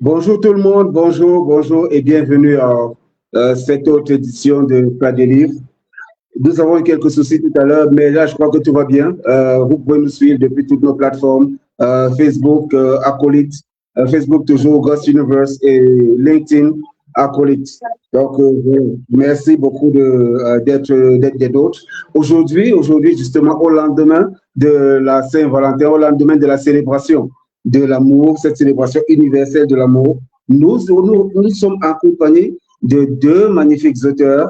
Bonjour tout le monde, bonjour et bienvenue à cette autre édition de Pas des livres. Nous avons eu quelques soucis tout à l'heure, mais là je crois que tout va bien. Vous pouvez nous suivre depuis toutes nos plateformes, Facebook, Acolyte, Facebook toujours, Ghost Universe et LinkedIn, Acolyte. Donc, merci beaucoup d'être des nôtres. Aujourd'hui, justement, au lendemain de la Saint-Valentin, au lendemain de la célébration de l'amour, cette célébration universelle de l'amour, nous sommes accompagnés de deux magnifiques auteurs,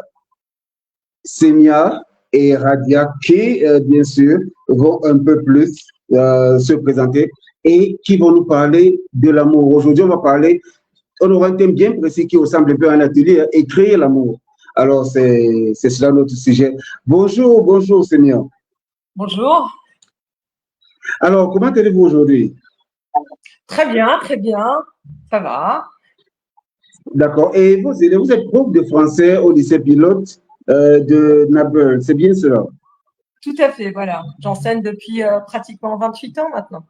Semia et Radia, qui, bien sûr, vont un peu plus se présenter et qui vont nous parler de l'amour. Aujourd'hui, on aura un thème bien précis qui ressemble un peu à un atelier, écrire l'amour. Alors, c'est cela notre sujet. Bonjour, Semia. Bonjour. Alors, comment allez-vous aujourd'hui? Très bien, ça va. D'accord. Et vous êtes prof de français au lycée pilote de Naples, c'est bien cela? Tout à fait, voilà. J'enseigne depuis pratiquement 28 ans maintenant.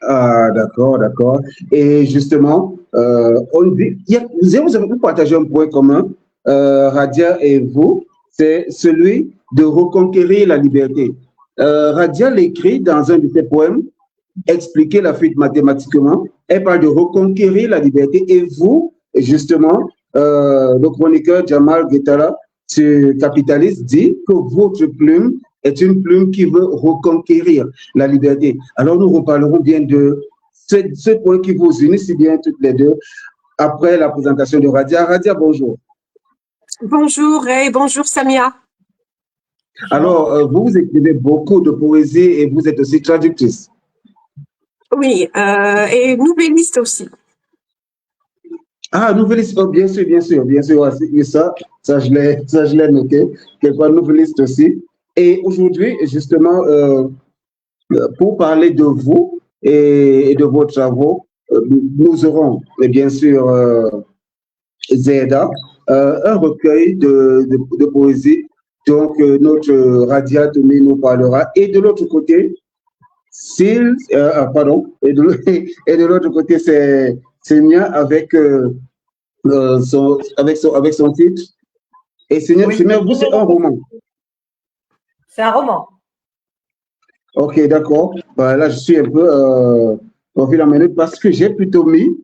Ah, d'accord. Et justement, vous partagez un point commun, Radia et vous, c'est celui de reconquérir la liberté. Radia l'écrit dans un de ses poèmes, Expliquer la fuite mathématiquement. Elle parle de reconquérir la liberté. Et vous, justement, le chroniqueur Jamal Guettara, ce capitaliste, dit que votre plume est une plume qui veut reconquérir la liberté. Alors, nous reparlerons bien de ce point qui vous unit si bien toutes les deux après la présentation de Radia. Radia, bonjour. Bonjour et bonjour Samia. Alors, vous écrivez beaucoup de poésie et vous êtes aussi traductrice. Oui, et nouvelliste aussi. Ah, nouvelliste, oh, bien sûr, oui, ça je l'ai noté, quelque nouvelliste aussi. Et aujourd'hui, justement, pour parler de vous et de vos travaux, nous aurons, bien sûr, Zeda, un recueil de poésie, donc notre Radia Toumi nous parlera. Et de l'autre côté, et de l'autre côté, c'est Nia avec avec son titre. Et Seigneur, Oui. vous, c'est un roman. C'est un roman. Ok, d'accord. Là, je suis un peu au fil en minute parce que j'ai plutôt mis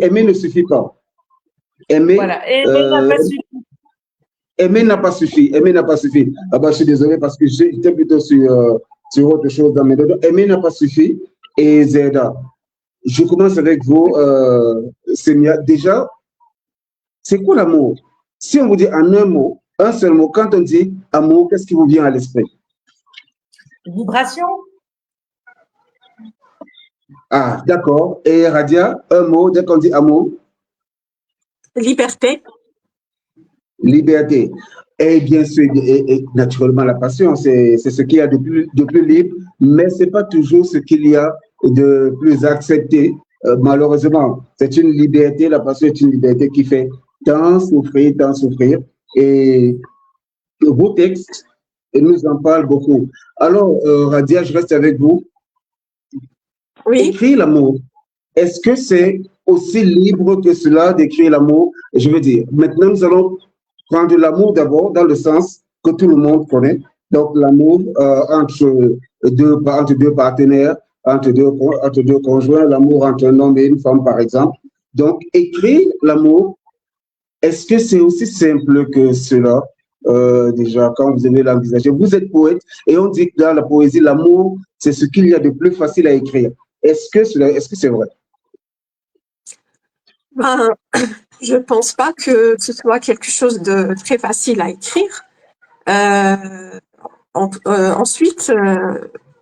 aimer ne suffit pas. Aimer, voilà. Aimer n'a pas suffi. Aimer n'a pas suffi. Aimer n'a pas suffi. Ah bah, je suis désolé parce que j'étais plutôt sur autre chose dans mes deux. Aimer n'a pas suffi. Et Zeda, je commence avec vous, Seigneur. Déjà, c'est quoi l'amour? Si on vous dit en un mot, un seul mot, quand on dit amour, qu'est-ce qui vous vient à l'esprit? Vibration. Ah, d'accord. Et Radia, un mot, dès qu'on dit amour? Liberté. Liberté. Et bien sûr, et naturellement, la passion, c'est ce qu'il y a de plus libre, mais ce n'est pas toujours ce qu'il y a de plus accepté. Malheureusement, c'est une liberté, la passion est une liberté qui fait tant souffrir, tant souffrir. Et vos textes nous en parlent beaucoup. Alors, Radia, je reste avec vous. Oui. Écrire l'amour, est-ce que c'est aussi libre que cela d'écrire l'amour? Je veux dire, maintenant, nous allons prendre l'amour d'abord dans le sens que tout le monde connaît. Donc, l'amour entre deux partenaires, entre deux conjoints, l'amour entre un homme et une femme, par exemple. Donc, écrire l'amour, est-ce que c'est aussi simple que cela? Déjà, quand vous avez l'envisager, vous êtes poète et on dit que dans la poésie, l'amour, c'est ce qu'il y a de plus facile à écrire. Est-ce que c'est vrai? Ben, je ne pense pas que ce soit quelque chose de très facile à écrire. Ensuite,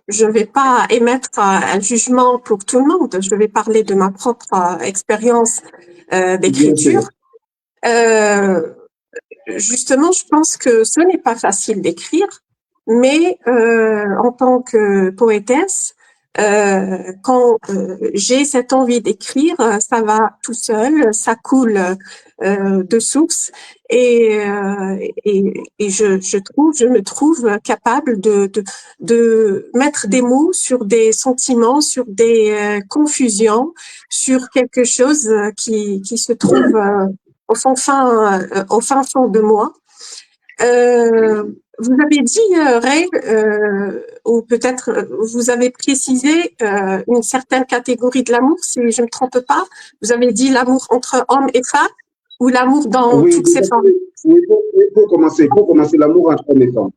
je ne vais pas émettre un jugement pour tout le monde. Je vais parler de ma propre expérience d'écriture. Justement, je pense que ce n'est pas facile d'écrire, mais en tant que poétesse, Quand j'ai cette envie d'écrire, ça va tout seul, ça coule de source et, je me trouve capable de mettre des mots sur des sentiments, sur des confusions, sur quelque chose qui se trouve au fin fond de moi. Vous avez dit, Ray, ou peut-être vous avez précisé une certaine catégorie de l'amour, si je ne me trompe pas. Vous avez dit l'amour entre hommes et femmes ou l'amour dans Oui, toutes ses formes. oui, pour commencer l'amour entre hommes et femmes.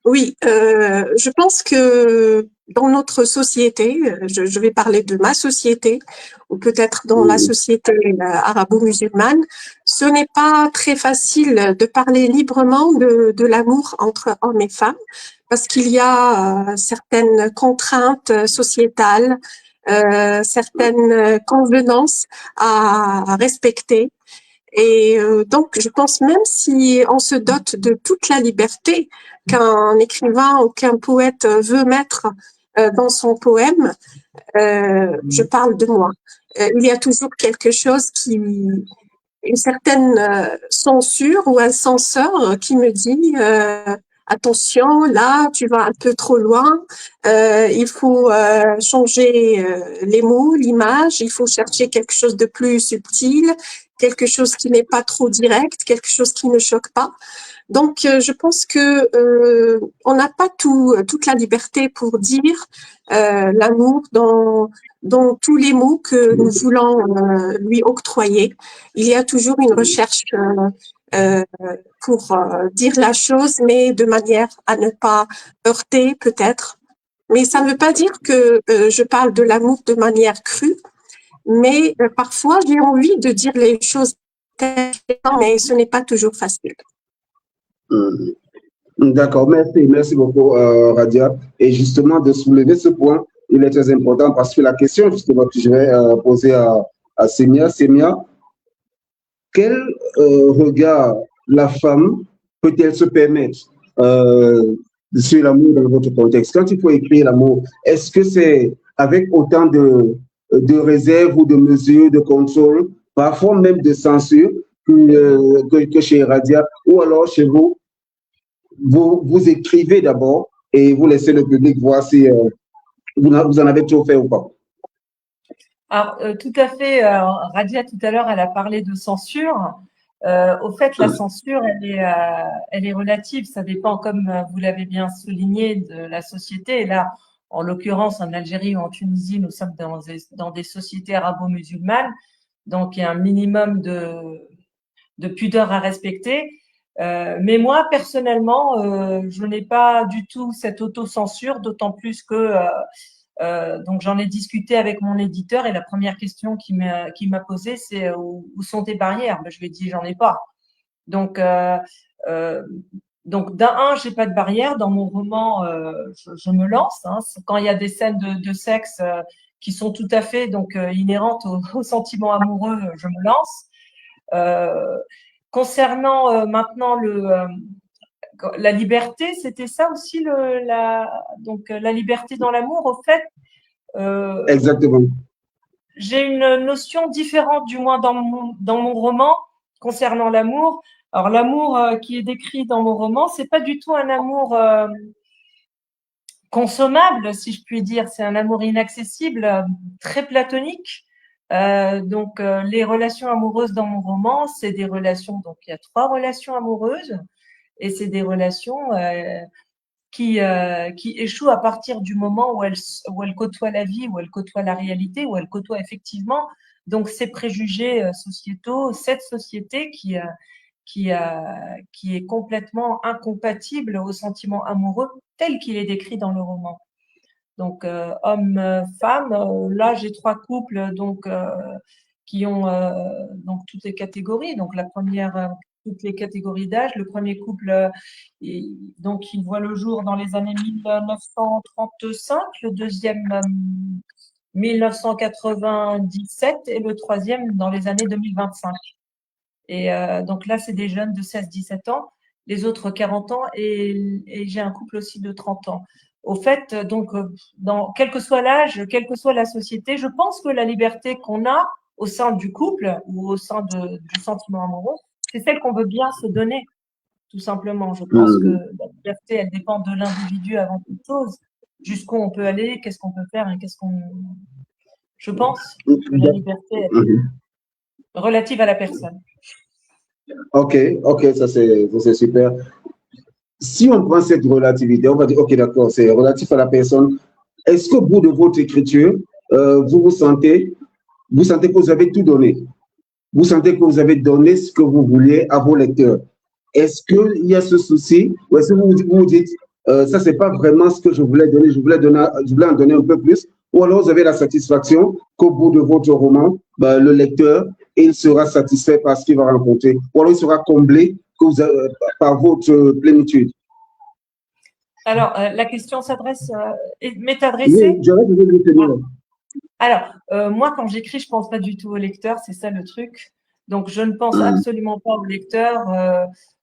Oui, je pense que dans notre société, je vais parler de ma société, ou peut-être dans la société arabo-musulmane, ce n'est pas très facile de parler librement de l'amour entre hommes et femmes, parce qu'il y a certaines contraintes sociétales, certaines convenances à respecter. Et donc, je pense même si on se dote de toute la liberté qu'un écrivain ou qu'un poète veut mettre dans son poème, je parle de moi. Il y a toujours quelque chose une certaine censure ou un censeur qui me dit attention, là, tu vas un peu trop loin, il faut changer les mots, l'image, il faut chercher quelque chose de plus subtil, quelque chose qui n'est pas trop direct, quelque chose qui ne choque pas. Donc, je pense que on n'a pas toute la liberté pour dire l'amour dans tous les mots que nous voulons lui octroyer. Il y a toujours une recherche pour dire la chose, mais de manière à ne pas heurter peut-être. Mais ça ne veut pas dire que je parle de l'amour de manière crue, mais parfois j'ai envie de dire les choses telles qu'elles sont, mais ce n'est pas toujours facile. D'accord, merci beaucoup, Radia. Et justement, de soulever ce point, il est très important parce que la question justement que je vais poser à Semia, quel regard la femme peut-elle se permettre sur l'amour dans votre contexte? Quand il faut écrire l'amour, est-ce que c'est avec autant de réserve ou de mesures de contrôle, parfois même de censure que chez Radia, ou alors chez vous, vous écrivez d'abord et vous laissez le public voir si vous en avez trop fait ou pas? Alors, tout à fait. Radia, tout à l'heure, elle a parlé de censure. Au fait, la censure, elle est relative. Ça dépend, comme vous l'avez bien souligné, de la société. Et là, en l'occurrence, en Algérie ou en Tunisie, nous sommes dans des sociétés arabo-musulmanes. Donc, il y a un minimum de pudeur à respecter. Mais moi, personnellement, je n'ai pas du tout cette autocensure, d'autant plus que donc j'en ai discuté avec mon éditeur et la première question qu'il m'a posée, c'est où sont tes barrières? Ben, je lui ai dit j'en ai pas. Donc donc d'un j'ai pas de barrière dans mon roman, je me lance. Hein. Quand il y a des scènes de sexe qui sont tout à fait donc inhérentes aux sentiments amoureux, je me lance. Concernant maintenant la liberté, c'était ça aussi donc la liberté dans l'amour. Au fait, Exactement. j'ai une notion différente, du moins dans mon roman, concernant l'amour. Alors l'amour qui est décrit dans mon roman, c'est pas du tout un amour consommable, si je puis dire. C'est un amour inaccessible, très platonique. Donc les relations amoureuses dans mon roman, c'est des relations. Donc il y a 3 relations amoureuses et c'est des relations qui échouent à partir du moment où elle côtoie la vie, où elle côtoie la réalité, où elle côtoie effectivement donc ces préjugés sociétaux, cette société qui est complètement incompatible au sentiment amoureux tel qu'il est décrit dans le roman. Donc homme, femme, là j'ai 3 couples donc qui ont donc toutes les catégories. Donc la première toutes les catégories d'âge. Le premier couple donc il voit le jour dans les années 1935, le deuxième 1997 et le troisième dans les années 2025. Et donc là c'est des jeunes de 16-17 ans, les autres 40 ans et j'ai un couple aussi de 30 ans. au fait, donc, quel que soit l'âge, quelle que soit la société, je pense que la liberté qu'on a au sein du couple ou au sein du sentiment amoureux, c'est celle qu'on veut bien se donner, tout simplement. Je pense que la liberté, elle dépend de l'individu avant toute chose. Jusqu'où on peut aller, qu'est-ce qu'on peut faire et Je pense que la liberté est relative à la personne. Ok, ça c'est super. Si on prend cette relativité, on va dire, ok, d'accord, c'est relatif à la personne. Est-ce qu'au bout de votre écriture, vous sentez que vous avez tout donné? Vous sentez que vous avez donné ce que vous vouliez à vos lecteurs? Est-ce qu'il y a ce souci ou est-ce que vous dites, ça, c'est pas vraiment ce que je voulais donner, je voulais en donner un peu plus? Ou alors vous avez la satisfaction qu'au bout de votre roman, le lecteur, il sera satisfait par ce qu'il va rencontrer, ou alors il sera comblé par votre plénitude? Alors, la question m'est adressée? Oui, j'aurais besoin de tenir. Alors, moi, quand j'écris, je pense pas du tout au lecteur, c'est ça le truc. Donc, je ne pense absolument pas au lecteur,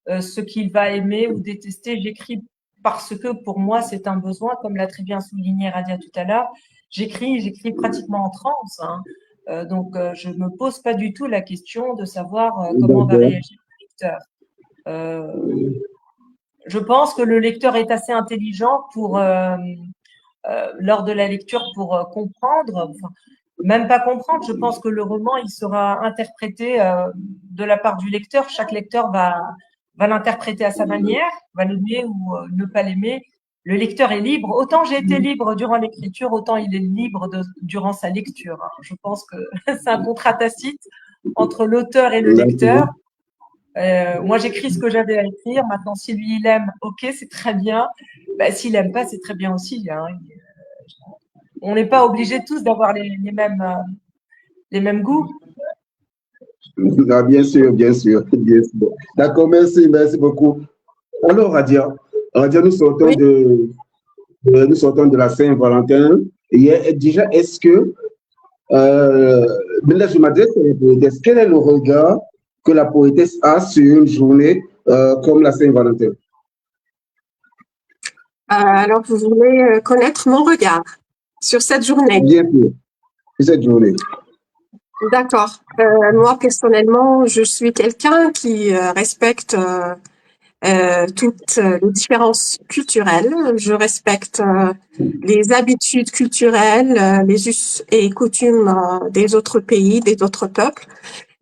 ce qu'il va aimer ou détester. J'écris parce que pour moi, c'est un besoin, comme l'a très bien souligné Radia tout à l'heure. J'écris pratiquement en transe. Donc, je me pose pas du tout la question de savoir comment va réagir le lecteur. Je pense que le lecteur est assez intelligent pour lors de la lecture pour comprendre, enfin, même pas comprendre. Je pense que le roman, il sera interprété de la part du lecteur. Chaque lecteur va l'interpréter à sa manière, va l'aimer ou ne pas l'aimer. Le lecteur est libre. Autant j'ai été libre durant l'écriture, autant il est libre durant sa lecture. Je pense que c'est un contrat tacite entre l'auteur et le lecteur. Moi, j'écris ce que j'avais à écrire. Maintenant, si lui, il aime, ok, c'est très bien. S'il aime pas, c'est très bien aussi. On n'est pas obligé tous d'avoir les mêmes goûts. Ah, bien sûr, bien sûr, bien sûr. D'accord, merci beaucoup. Alors, Radia, nous sortons nous sortons de la Saint-Valentin. Déjà, est-ce que, là, je m'adresse à la poétesse, quel est le regard que la poétesse a sur une journée comme la Saint-Valentin? Alors, vous voulez connaître mon regard sur cette journée? Bien sûr, sur cette journée. D'accord. Moi, personnellement, je suis quelqu'un qui respecte toutes les différences culturelles. Je respecte les habitudes culturelles, les us et coutumes des autres pays, des autres peuples.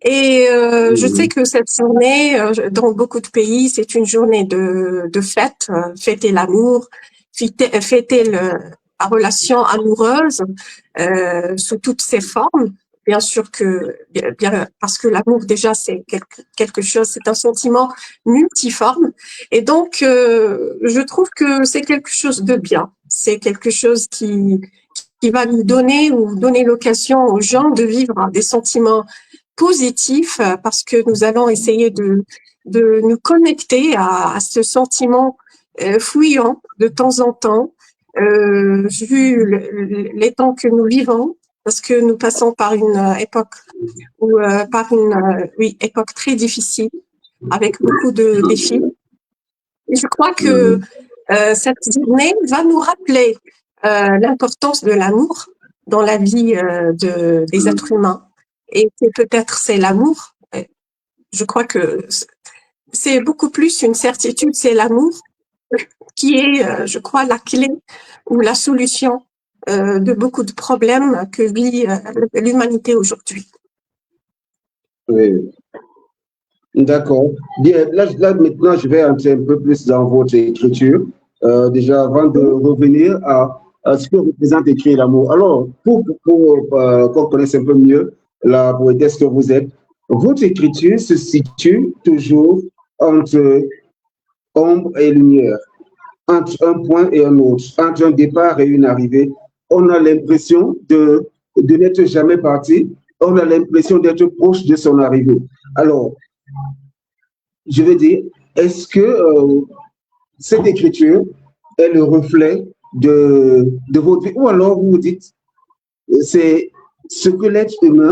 Et je sais que cette journée, dans beaucoup de pays, c'est une journée de fête, fêter l'amour, fêter la relation amoureuse sous toutes ses formes. Bien sûr que, bien, parce que l'amour déjà c'est quelque chose, c'est un sentiment multiforme. Et donc, je trouve que c'est quelque chose de bien. C'est quelque chose qui va nous donner ou donner l'occasion aux gens de vivre des sentiments positifs, parce que nous allons essayer de nous connecter à ce sentiment fouillant de temps en temps, vu les temps que nous vivons, parce que nous passons par une époque époque très difficile, avec beaucoup de défis. Et je crois que cette journée va nous rappeler l'importance de l'amour dans la vie des êtres humains. Et c'est l'amour. Je crois que c'est beaucoup plus une certitude, c'est l'amour qui est, je crois, la clé ou la solution de beaucoup de problèmes que vit l'humanité aujourd'hui. Oui. D'accord. Bien, là, maintenant, je vais entrer un peu plus dans votre écriture. Déjà, avant de revenir à ce que représente écrire l'amour. Alors, pour qu'on connaisse un peu mieux la poétesse que vous êtes, votre écriture se situe toujours entre ombre et lumière, entre un point et un autre, entre un départ et une arrivée. On a l'impression de n'être jamais parti, on a l'impression d'être proche de son arrivée. Alors, je veux dire, est-ce que cette écriture est le reflet de votre vie? Ou alors vous vous dites, c'est ce que l'être humain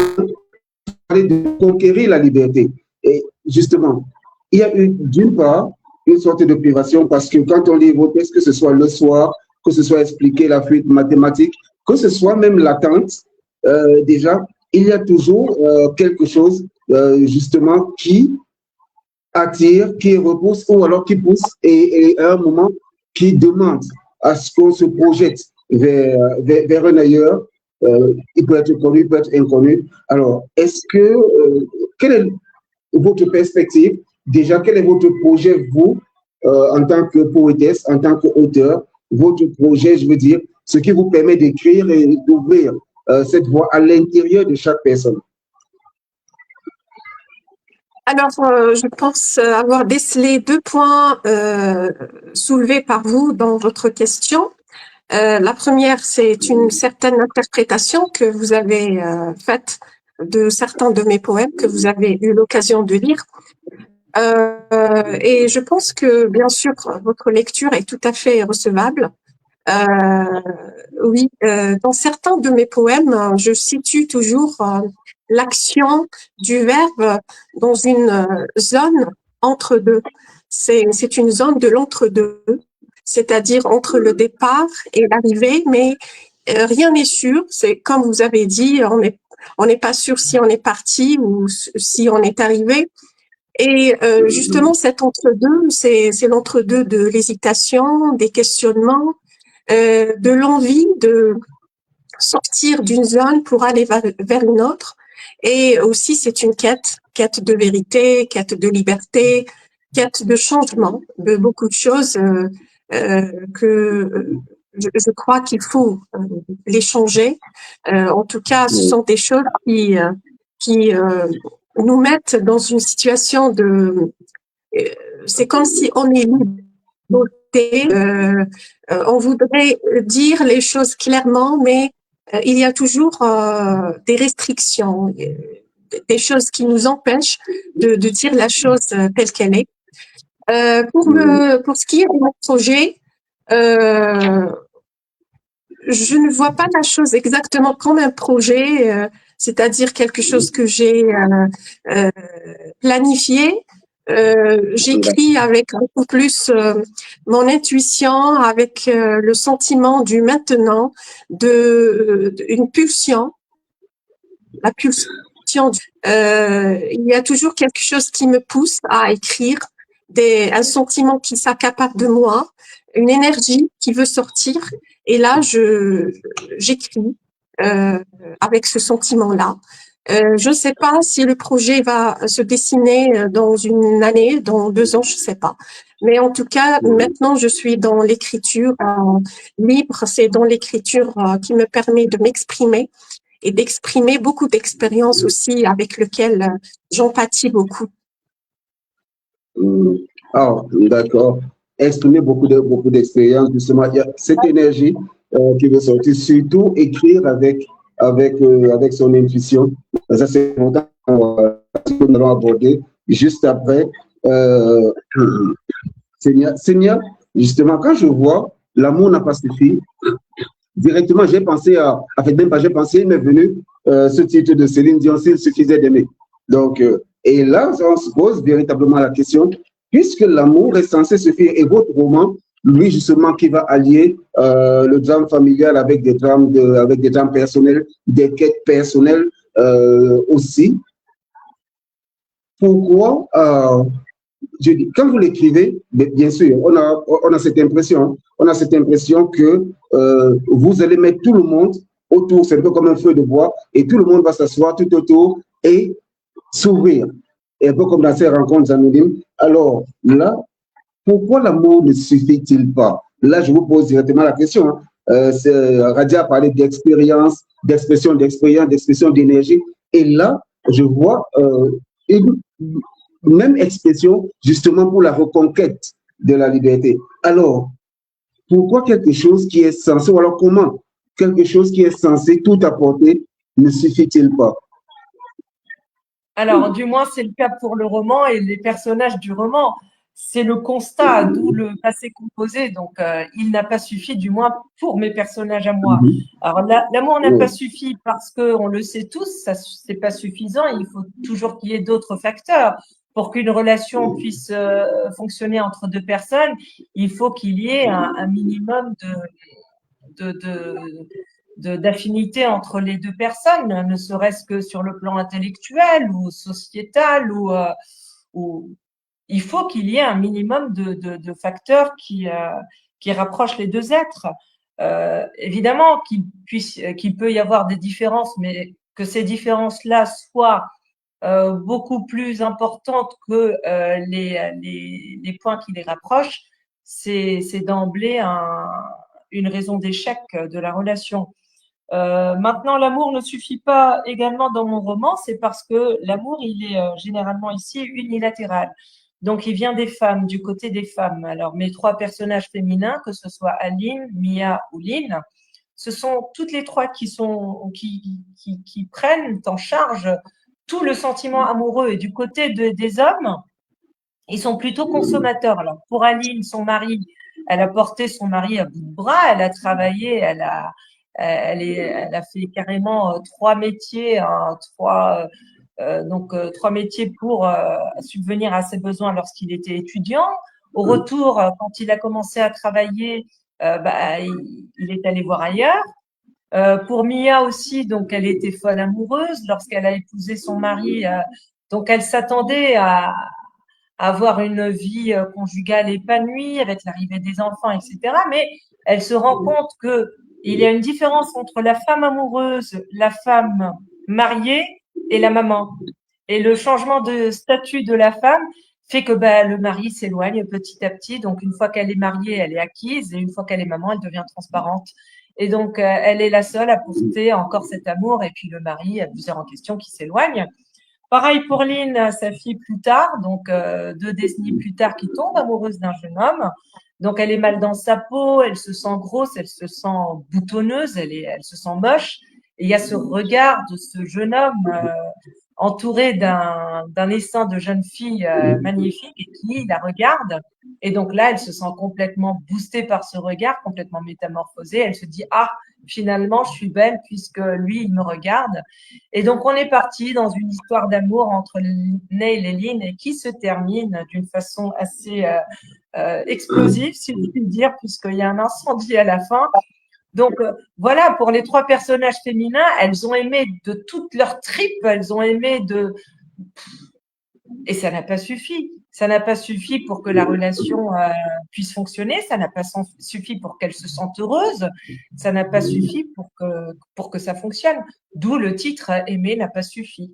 parlait de conquérir la liberté. Et justement, il y a eu d'une part une sorte de privation parce que quand on lit vos textes, que ce soit le soir que ce soit expliquer la fuite mathématique, que ce soit même l'attente, déjà, il y a toujours quelque chose, justement, qui attire, qui repousse ou alors qui pousse et à un moment qui demande à ce qu'on se projette vers un ailleurs. Il peut être connu, il peut être inconnu. Alors, quelle est votre perspective? Déjà, quel est votre projet, vous, en tant que poétesse, en tant qu'auteur? Votre projet, je veux dire, ce qui vous permet d'écrire et d'ouvrir cette voie à l'intérieur de chaque personne. Alors, je pense avoir décelé 2 points soulevés par vous dans votre question. La première, c'est une certaine interprétation que vous avez faite de certains de mes poèmes que vous avez eu l'occasion de lire. Et je pense que, bien sûr, votre lecture est tout à fait recevable. Oui, dans certains de mes poèmes, je situe toujours l'action du verbe dans une zone entre deux. C'est une zone de l'entre-deux, c'est-à-dire entre le départ et l'arrivée, mais rien n'est sûr. C'est comme vous avez dit, on n'est pas sûr si on est parti ou si on est arrivé. Et justement, cet entre-deux, c'est l'entre-deux de l'hésitation, des questionnements, de l'envie de sortir d'une zone pour aller vers une autre. Et aussi, c'est une quête de vérité, quête de liberté, quête de changement, de beaucoup de choses que je crois qu'il faut les changer. En tout cas, ce sont des choses qui nous mettent dans une situation de... c'est comme si on est libre. On voudrait dire les choses clairement, mais il y a toujours des restrictions, des choses qui nous empêchent de dire la chose telle qu'elle est. Pour ce qui est de mon projet, je ne vois pas la chose exactement comme un projet, c'est-à-dire quelque chose que j'ai planifié. J'écris avec beaucoup plus mon intuition, avec le sentiment du maintenant, une pulsion, la pulsion. Il y a toujours quelque chose qui me pousse à écrire, un sentiment qui s'accapare de moi, une énergie qui veut sortir. Et là, j'écris avec ce sentiment-là. Je ne sais pas si le projet va se dessiner dans une année, dans 2 ans, je ne sais pas. Mais en tout cas, maintenant, je suis dans l'écriture libre. C'est dans l'écriture qui me permet de m'exprimer et d'exprimer beaucoup d'expériences aussi avec lesquelles j'empathie beaucoup. Ah, d'accord. Exprimer beaucoup d'expériences, justement. Il y a cette énergie qui veut sortir, surtout écrire avec son intuition. Ça, c'est important que nous allons aborder juste après. Seigneur, justement, quand je vois l'amour n'a pas suffi, directement, j'ai pensé il m'est venu ce titre de Céline Dion, s'il suffisait d'aimer. Donc, et là, on se pose véritablement la question, puisque l'amour est censé suffire, et votre roman, lui, justement, qui va allier le drame familial avec des drames personnels, des quêtes personnelles aussi. Pourquoi, je dis, quand vous l'écrivez, bien sûr, on a cette impression que vous allez mettre tout le monde autour, c'est un peu comme un feu de bois, et tout le monde va s'asseoir tout autour et s'ouvrir. Et un peu comme dans ces rencontres anonymes. Alors là, pourquoi l'amour ne suffit-il pas? Là, je vous pose directement la question. Radia a parlé d'expérience, d'expression d'énergie. Et là, je vois une même expression justement pour la reconquête de la liberté. Alors, pourquoi quelque chose qui est censé, ou alors comment quelque chose qui est censé tout apporter ne suffit-il pas? Alors, du moins, c'est le cas pour le roman et les personnages du roman. C'est le constat, d'où le passé composé. Donc, il n'a pas suffi, du moins pour mes personnages à moi. Alors, l'amour n'a pas suffi parce que on le sait tous, ça c'est pas suffisant. Il faut toujours qu'il y ait d'autres facteurs. pour qu'une relation puisse fonctionner entre deux personnes, il faut qu'il y ait un minimum d'affinité entre les deux personnes, ne serait-ce que sur le plan intellectuel ou sociétal, ou il faut qu'il y ait un minimum de facteurs qui rapprochent les deux êtres. Évidemment qu'il peut y avoir des différences, mais que ces différences-là soient beaucoup plus importantes que les points qui les rapprochent, c'est d'emblée une raison d'échec de la relation. Maintenant, l'amour ne suffit pas également dans mon roman, c'est parce que l'amour, il est généralement ici unilatéral. Donc, il vient des femmes, du côté des femmes. Alors, mes trois personnages féminins, que ce soit Aline, Mia ou Lynn, ce sont toutes les trois qui prennent en charge tout le sentiment amoureux. Et du côté des hommes, ils sont plutôt consommateurs. Alors, pour Aline, son mari, elle a porté son mari à bout de bras, elle a travaillé, elle a fait carrément trois métiers, trois métiers pour subvenir à ses besoins lorsqu'il était étudiant. Au retour, quand il a commencé à travailler, il est allé voir ailleurs. Pour Mia aussi, donc elle était folle amoureuse lorsqu'elle a épousé son mari. Donc elle s'attendait à avoir une vie conjugale épanouie avec l'arrivée des enfants, etc. Mais elle se rend compte que il y a une différence entre la femme amoureuse, la femme mariée et la maman. Et le changement de statut de la femme fait que le mari s'éloigne petit à petit. Donc, une fois qu'elle est mariée, elle est acquise. Et une fois qu'elle est maman, elle devient transparente. Et donc, elle est la seule à porter encore cet amour. Et puis, le mari, a plusieurs en question qui s'éloigne. Pareil pour Lynn, sa fille plus tard, donc 2 décennies plus tard, qui tombe amoureuse d'un jeune homme. Donc, elle est mal dans sa peau, elle se sent grosse, elle se sent boutonneuse, elle se sent moche. Et il y a ce regard de ce jeune homme entouré d'un essaim de jeunes filles magnifiques et qui la regarde. Et donc là, elle se sent complètement boostée par ce regard, complètement métamorphosée. Elle se dit, ah, finalement, je suis belle puisque lui, il me regarde. Et donc, on est parti dans une histoire d'amour entre Neil et Lynn et qui se termine d'une façon assez explosive, si je puis dire, puisqu'il y a un incendie à la fin. Donc, voilà, pour les trois personnages féminins, elles ont aimé de toutes leurs tripes, elles ont aimé et ça n'a pas suffi. Ça n'a pas suffi pour que la relation puisse fonctionner, ça n'a pas suffi pour qu'elles se sentent heureuses, ça n'a pas suffi pour que ça fonctionne. D'où le titre « Aimer n'a pas suffi ».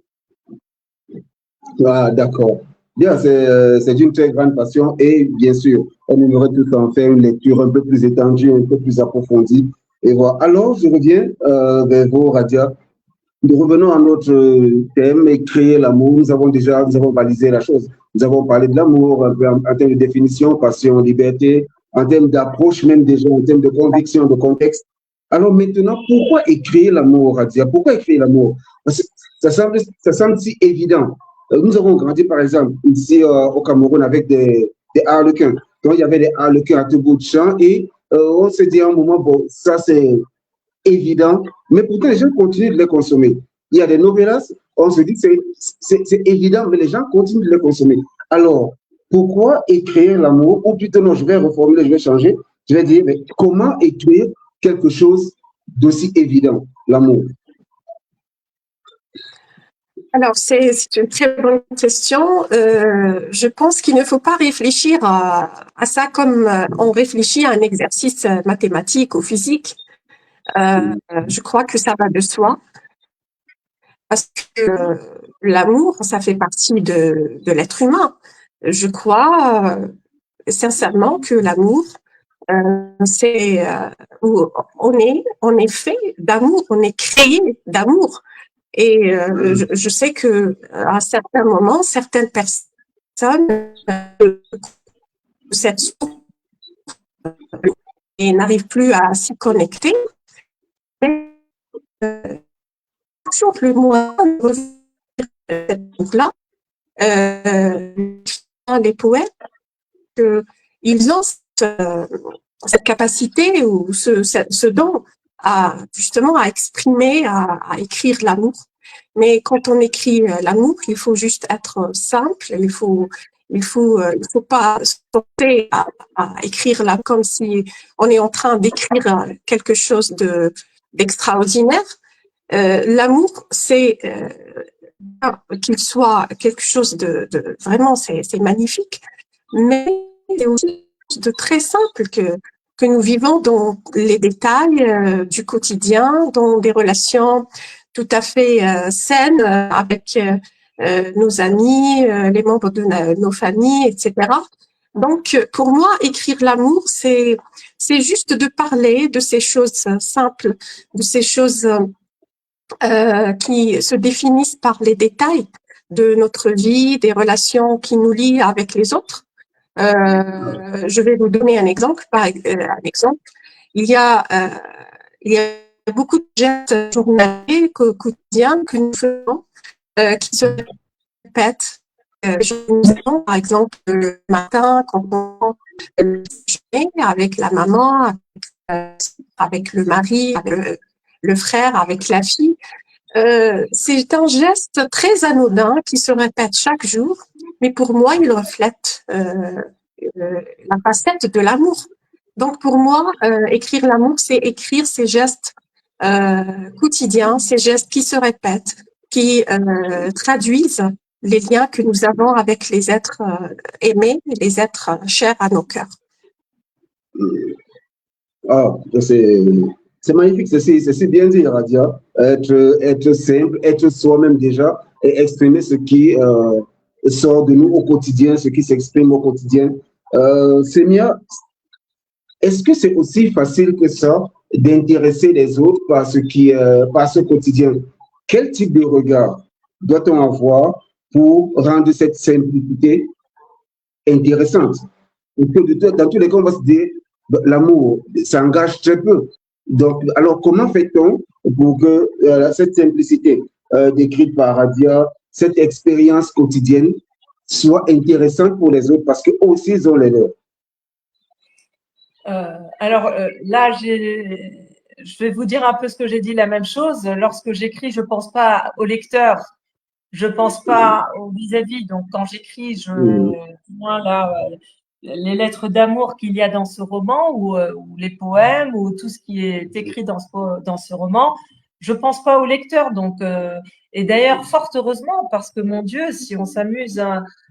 Ah, d'accord. Bien, c'est une très grande passion et bien sûr, on aimerait tout en faire une lecture un peu plus étendue, un peu plus approfondie. Et voilà. Alors, je reviens vers vous, Radia. Nous revenons à notre thème et créer l'amour. Nous avons balisé la chose. Nous avons parlé de l'amour en termes de définition, passion, liberté, en termes d'approche même déjà, en termes de conviction, de contexte. Alors maintenant, pourquoi écrire l'amour, Radia? Pourquoi écrire l'amour? Ça semble si évident. Nous avons grandi, par exemple, ici au Cameroun avec des harlequins. Donc, il y avait des harlequins à tout bout de champ et on se dit à un moment, bon, ça c'est évident, mais pourtant les gens continuent de les consommer. Il y a des novellas, on se dit que c'est évident, mais les gens continuent de les consommer. Alors, pourquoi écrire l'amour? Ou plutôt, non, je vais reformuler, je vais changer. Je vais dire, mais comment écrire quelque chose d'aussi évident, l'amour? Alors, c'est une très bonne question. Je pense qu'il ne faut pas réfléchir à ça comme on réfléchit à un exercice mathématique ou physique. Je crois que ça va de soi. Parce que l'amour, ça fait partie de l'être humain. Je crois sincèrement que l'amour, c'est où on est fait d'amour, on est créé d'amour. Et je sais que à certains moments, certaines personnes cette source et n'arrivent plus à s'y connecter. Le moins là, les poètes, ils ont cette capacité ou ce don à justement à exprimer, à écrire l'amour. Mais quand on écrit l'amour, il faut juste être simple. Il faut pas se tenter à écrire là comme si on est en train d'écrire quelque chose d'extraordinaire. L'amour, c'est qu'il soit quelque chose de vraiment, c'est magnifique, mais c'est aussi de très simple que nous vivons dans les détails du quotidien, dans des relations tout à fait saines avec nos amis, les membres de nos familles, etc. Donc, pour moi, écrire l'amour, c'est juste de parler de ces choses simples, de ces choses qui se définissent par les détails de notre vie, des relations qui nous lient avec les autres. Je vais vous donner un exemple. Il y a beaucoup de gestes journaliers quotidiens que nous faisons qui se répètent. Par exemple, le matin, quand on le déjeuner avec la maman, avec le mari, avec le frère, avec la fille. C'est un geste très anodin qui se répète chaque jour, mais pour moi, il reflète la facette de l'amour. Donc, pour moi, écrire l'amour, c'est écrire ces gestes quotidiens, ces gestes qui se répètent, qui traduisent les liens que nous avons avec les êtres aimés, les êtres chers à nos cœurs. Ah, c'est magnifique, c'est bien dit, Radia. Être simple, être soi-même déjà et exprimer ce qui sort de nous au quotidien, ce qui s'exprime au quotidien. Sémia, est-ce que c'est aussi facile que ça d'intéresser les autres par par ce quotidien? Quel type de regard doit-on avoir pour rendre cette simplicité intéressante? Dans tous les cas, on va se dire, l'amour, ça engage très peu. Donc, alors, comment fait-on pour que cette simplicité décrite par Radia, cette expérience quotidienne, soit intéressante pour les autres parce qu'eux aussi, ils ont les leurs? Là, je vais vous dire un peu ce que j'ai dit, la même chose. Lorsque j'écris, je pense pas au lecteur, je pense pas au vis-à-vis. Donc, quand j'écris, moi là, les lettres d'amour qu'il y a dans ce roman ou les poèmes ou tout ce qui est écrit dans ce roman, je pense pas au lecteur. Donc, et d'ailleurs, fort heureusement, parce que mon Dieu, si on s'amuse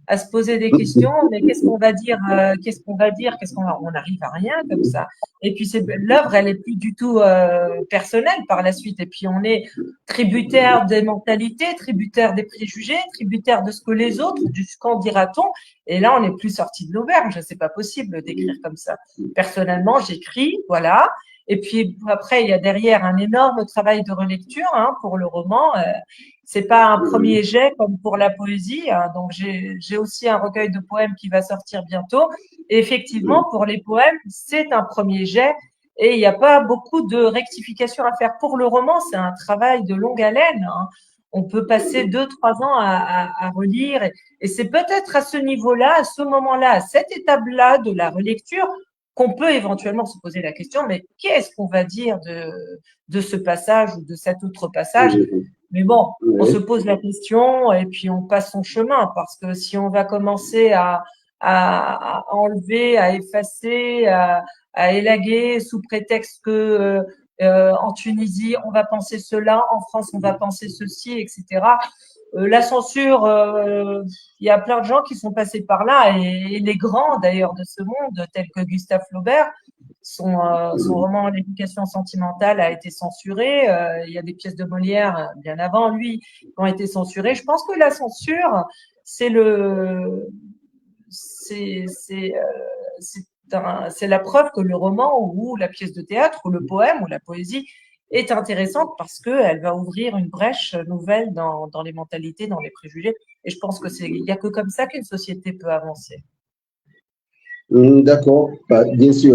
à se poser des questions, mais qu'est-ce qu'on va dire, on n'arrive à rien comme ça. Et puis l'œuvre, elle est plus du tout personnelle par la suite. Et puis on est tributaire des mentalités, tributaire des préjugés, tributaire de ce que les autres, du qu'en dira-t-on. Et là, on n'est plus sorti de l'auberge. C'est pas possible d'écrire comme ça. Personnellement, j'écris, voilà. Et puis après, il y a derrière un énorme travail de relecture pour le roman. C'est pas un premier jet comme pour la poésie. Donc j'ai aussi un recueil de poèmes qui va sortir bientôt. Et effectivement, pour les poèmes, c'est un premier jet. Et il n'y a pas beaucoup de rectifications à faire. Pour le roman, c'est un travail de longue haleine. On peut passer 2-3 ans à relire. Et c'est peut-être à ce niveau-là, à ce moment-là, à cette étape-là de la relecture, qu'on peut éventuellement se poser la question, mais qu'est-ce qu'on va dire de ce passage ou de cet autre passage? Mais bon, on se pose la question et puis on passe son chemin, parce que si on va commencer à enlever, à effacer, à élaguer sous prétexte que en Tunisie, on va penser cela, en France, on va penser ceci, etc. La censure, il y a plein de gens qui sont passés par là, et les grands d'ailleurs de ce monde, tels que Gustave Flaubert, son roman L'éducation sentimentale a été censuré. Il y a des pièces de Molière bien avant lui qui ont été censurées. Je pense que la censure, c'est la preuve que le roman ou la pièce de théâtre ou le poème ou la poésie est intéressante, parce qu'elle va ouvrir une brèche nouvelle dans les mentalités, dans les préjugés. Et je pense il n'y a que comme ça qu'une société peut avancer. D'accord, bien sûr,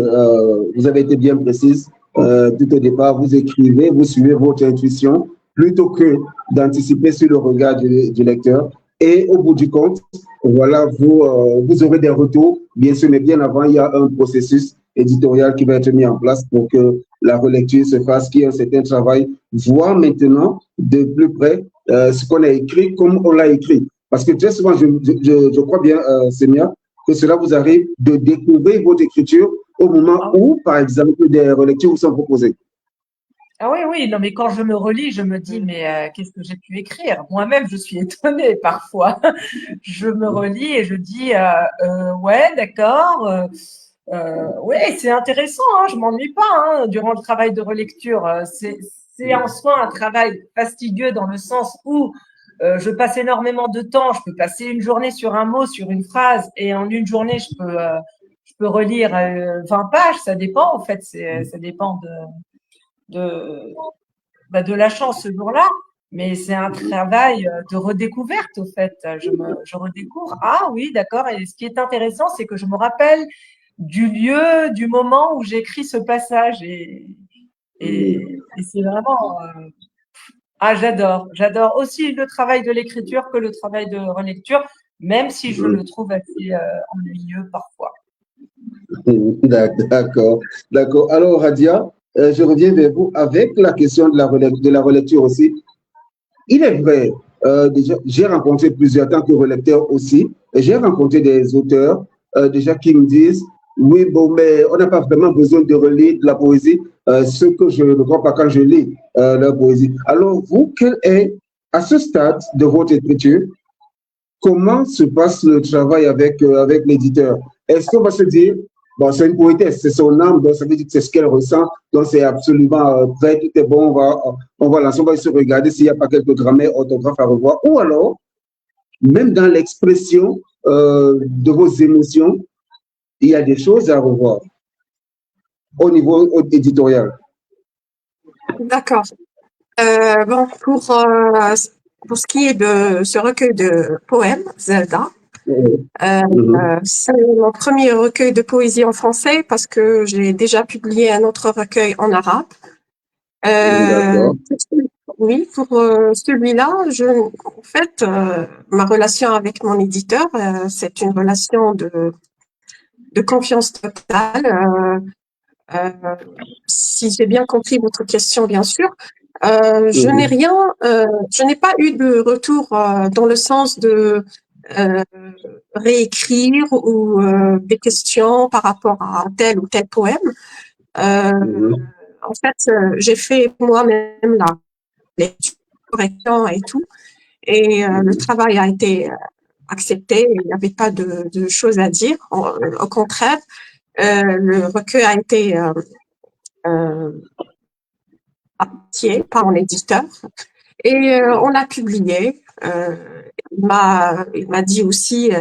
vous avez été bien précise. Tout au départ, vous écrivez, vous suivez votre intuition plutôt que d'anticiper sur le regard du lecteur. Et au bout du compte, voilà, vous aurez des retours, bien sûr, mais bien avant, il y a un processus éditorial qui va être mis en place pour que la relecture se fasse, qu'il y ait un certain travail, voir maintenant de plus près ce qu'on a écrit, comme on l'a écrit. Parce que très souvent, je crois bien, Semia, que cela vous arrive de découvrir votre écriture au moment où, par exemple, des relectures vous sont proposées. Ah oui, oui, non, mais quand je me relis, je me dis, mais qu'est-ce que j'ai pu écrire? Moi-même, je suis étonnée parfois. Je me relis et je dis, ouais, d'accord, ouais, c'est intéressant, hein, je m'ennuie pas hein, durant le travail de relecture. C'est en soi un travail fastidieux dans le sens où je passe énormément de temps. Je peux passer une journée sur un mot, sur une phrase, et en une journée, je peux relire 20 pages. Ça dépend, en fait, ça dépend de la chance ce jour-là, mais c'est un travail de redécouverte, au fait. Je redécouvre. Ah oui, d'accord. Et ce qui est intéressant, c'est que je me rappelle du lieu, du moment où j'écris ce passage. Et c'est vraiment. Ah, j'adore. J'adore aussi le travail de l'écriture que le travail de relecture, même si je le trouve assez ennuyeux parfois. D'accord, d'accord. Alors, Radia, je reviens vers vous avec la question de la relecture aussi. Il est vrai, déjà, j'ai rencontré plusieurs, tant que relecteur aussi, et j'ai rencontré des auteurs déjà qui me disent, oui, bon, mais on n'a pas vraiment besoin de relire de la poésie, ce que je ne crois pas quand je lis la poésie. Alors, vous, quel est, à ce stade de votre écriture, comment se passe le travail avec, avec l'éditeur? Est-ce qu'on va se dire, bon, c'est une poétesse, c'est son âme, donc ça veut dire que c'est ce qu'elle ressent, donc c'est absolument prêt, tout est bon, on va lancer, on va se regarder s'il n'y a pas quelques grammaires, orthographes à revoir, ou alors, même dans l'expression de vos émotions, il y a des choses à revoir au niveau éditorial. D'accord. Bon, pour ce qui est de ce recueil de poèmes, Zelda, c'est mon premier recueil de poésie en français parce que j'ai déjà publié un autre recueil en arabe. Oui, pour celui-là, en fait, ma relation avec mon éditeur, c'est une relation de confiance totale. Si j'ai bien compris votre question, bien sûr, je n'ai pas eu de retour dans le sens de réécrire ou des questions par rapport à tel ou tel poème. En fait, j'ai fait moi-même la lecture, correction et tout, et le travail a été accepté. Il n'y avait pas de choses à dire. Au contraire, le recueil a été apprécié par mon éditeur et on l'a publié. Il m'a dit aussi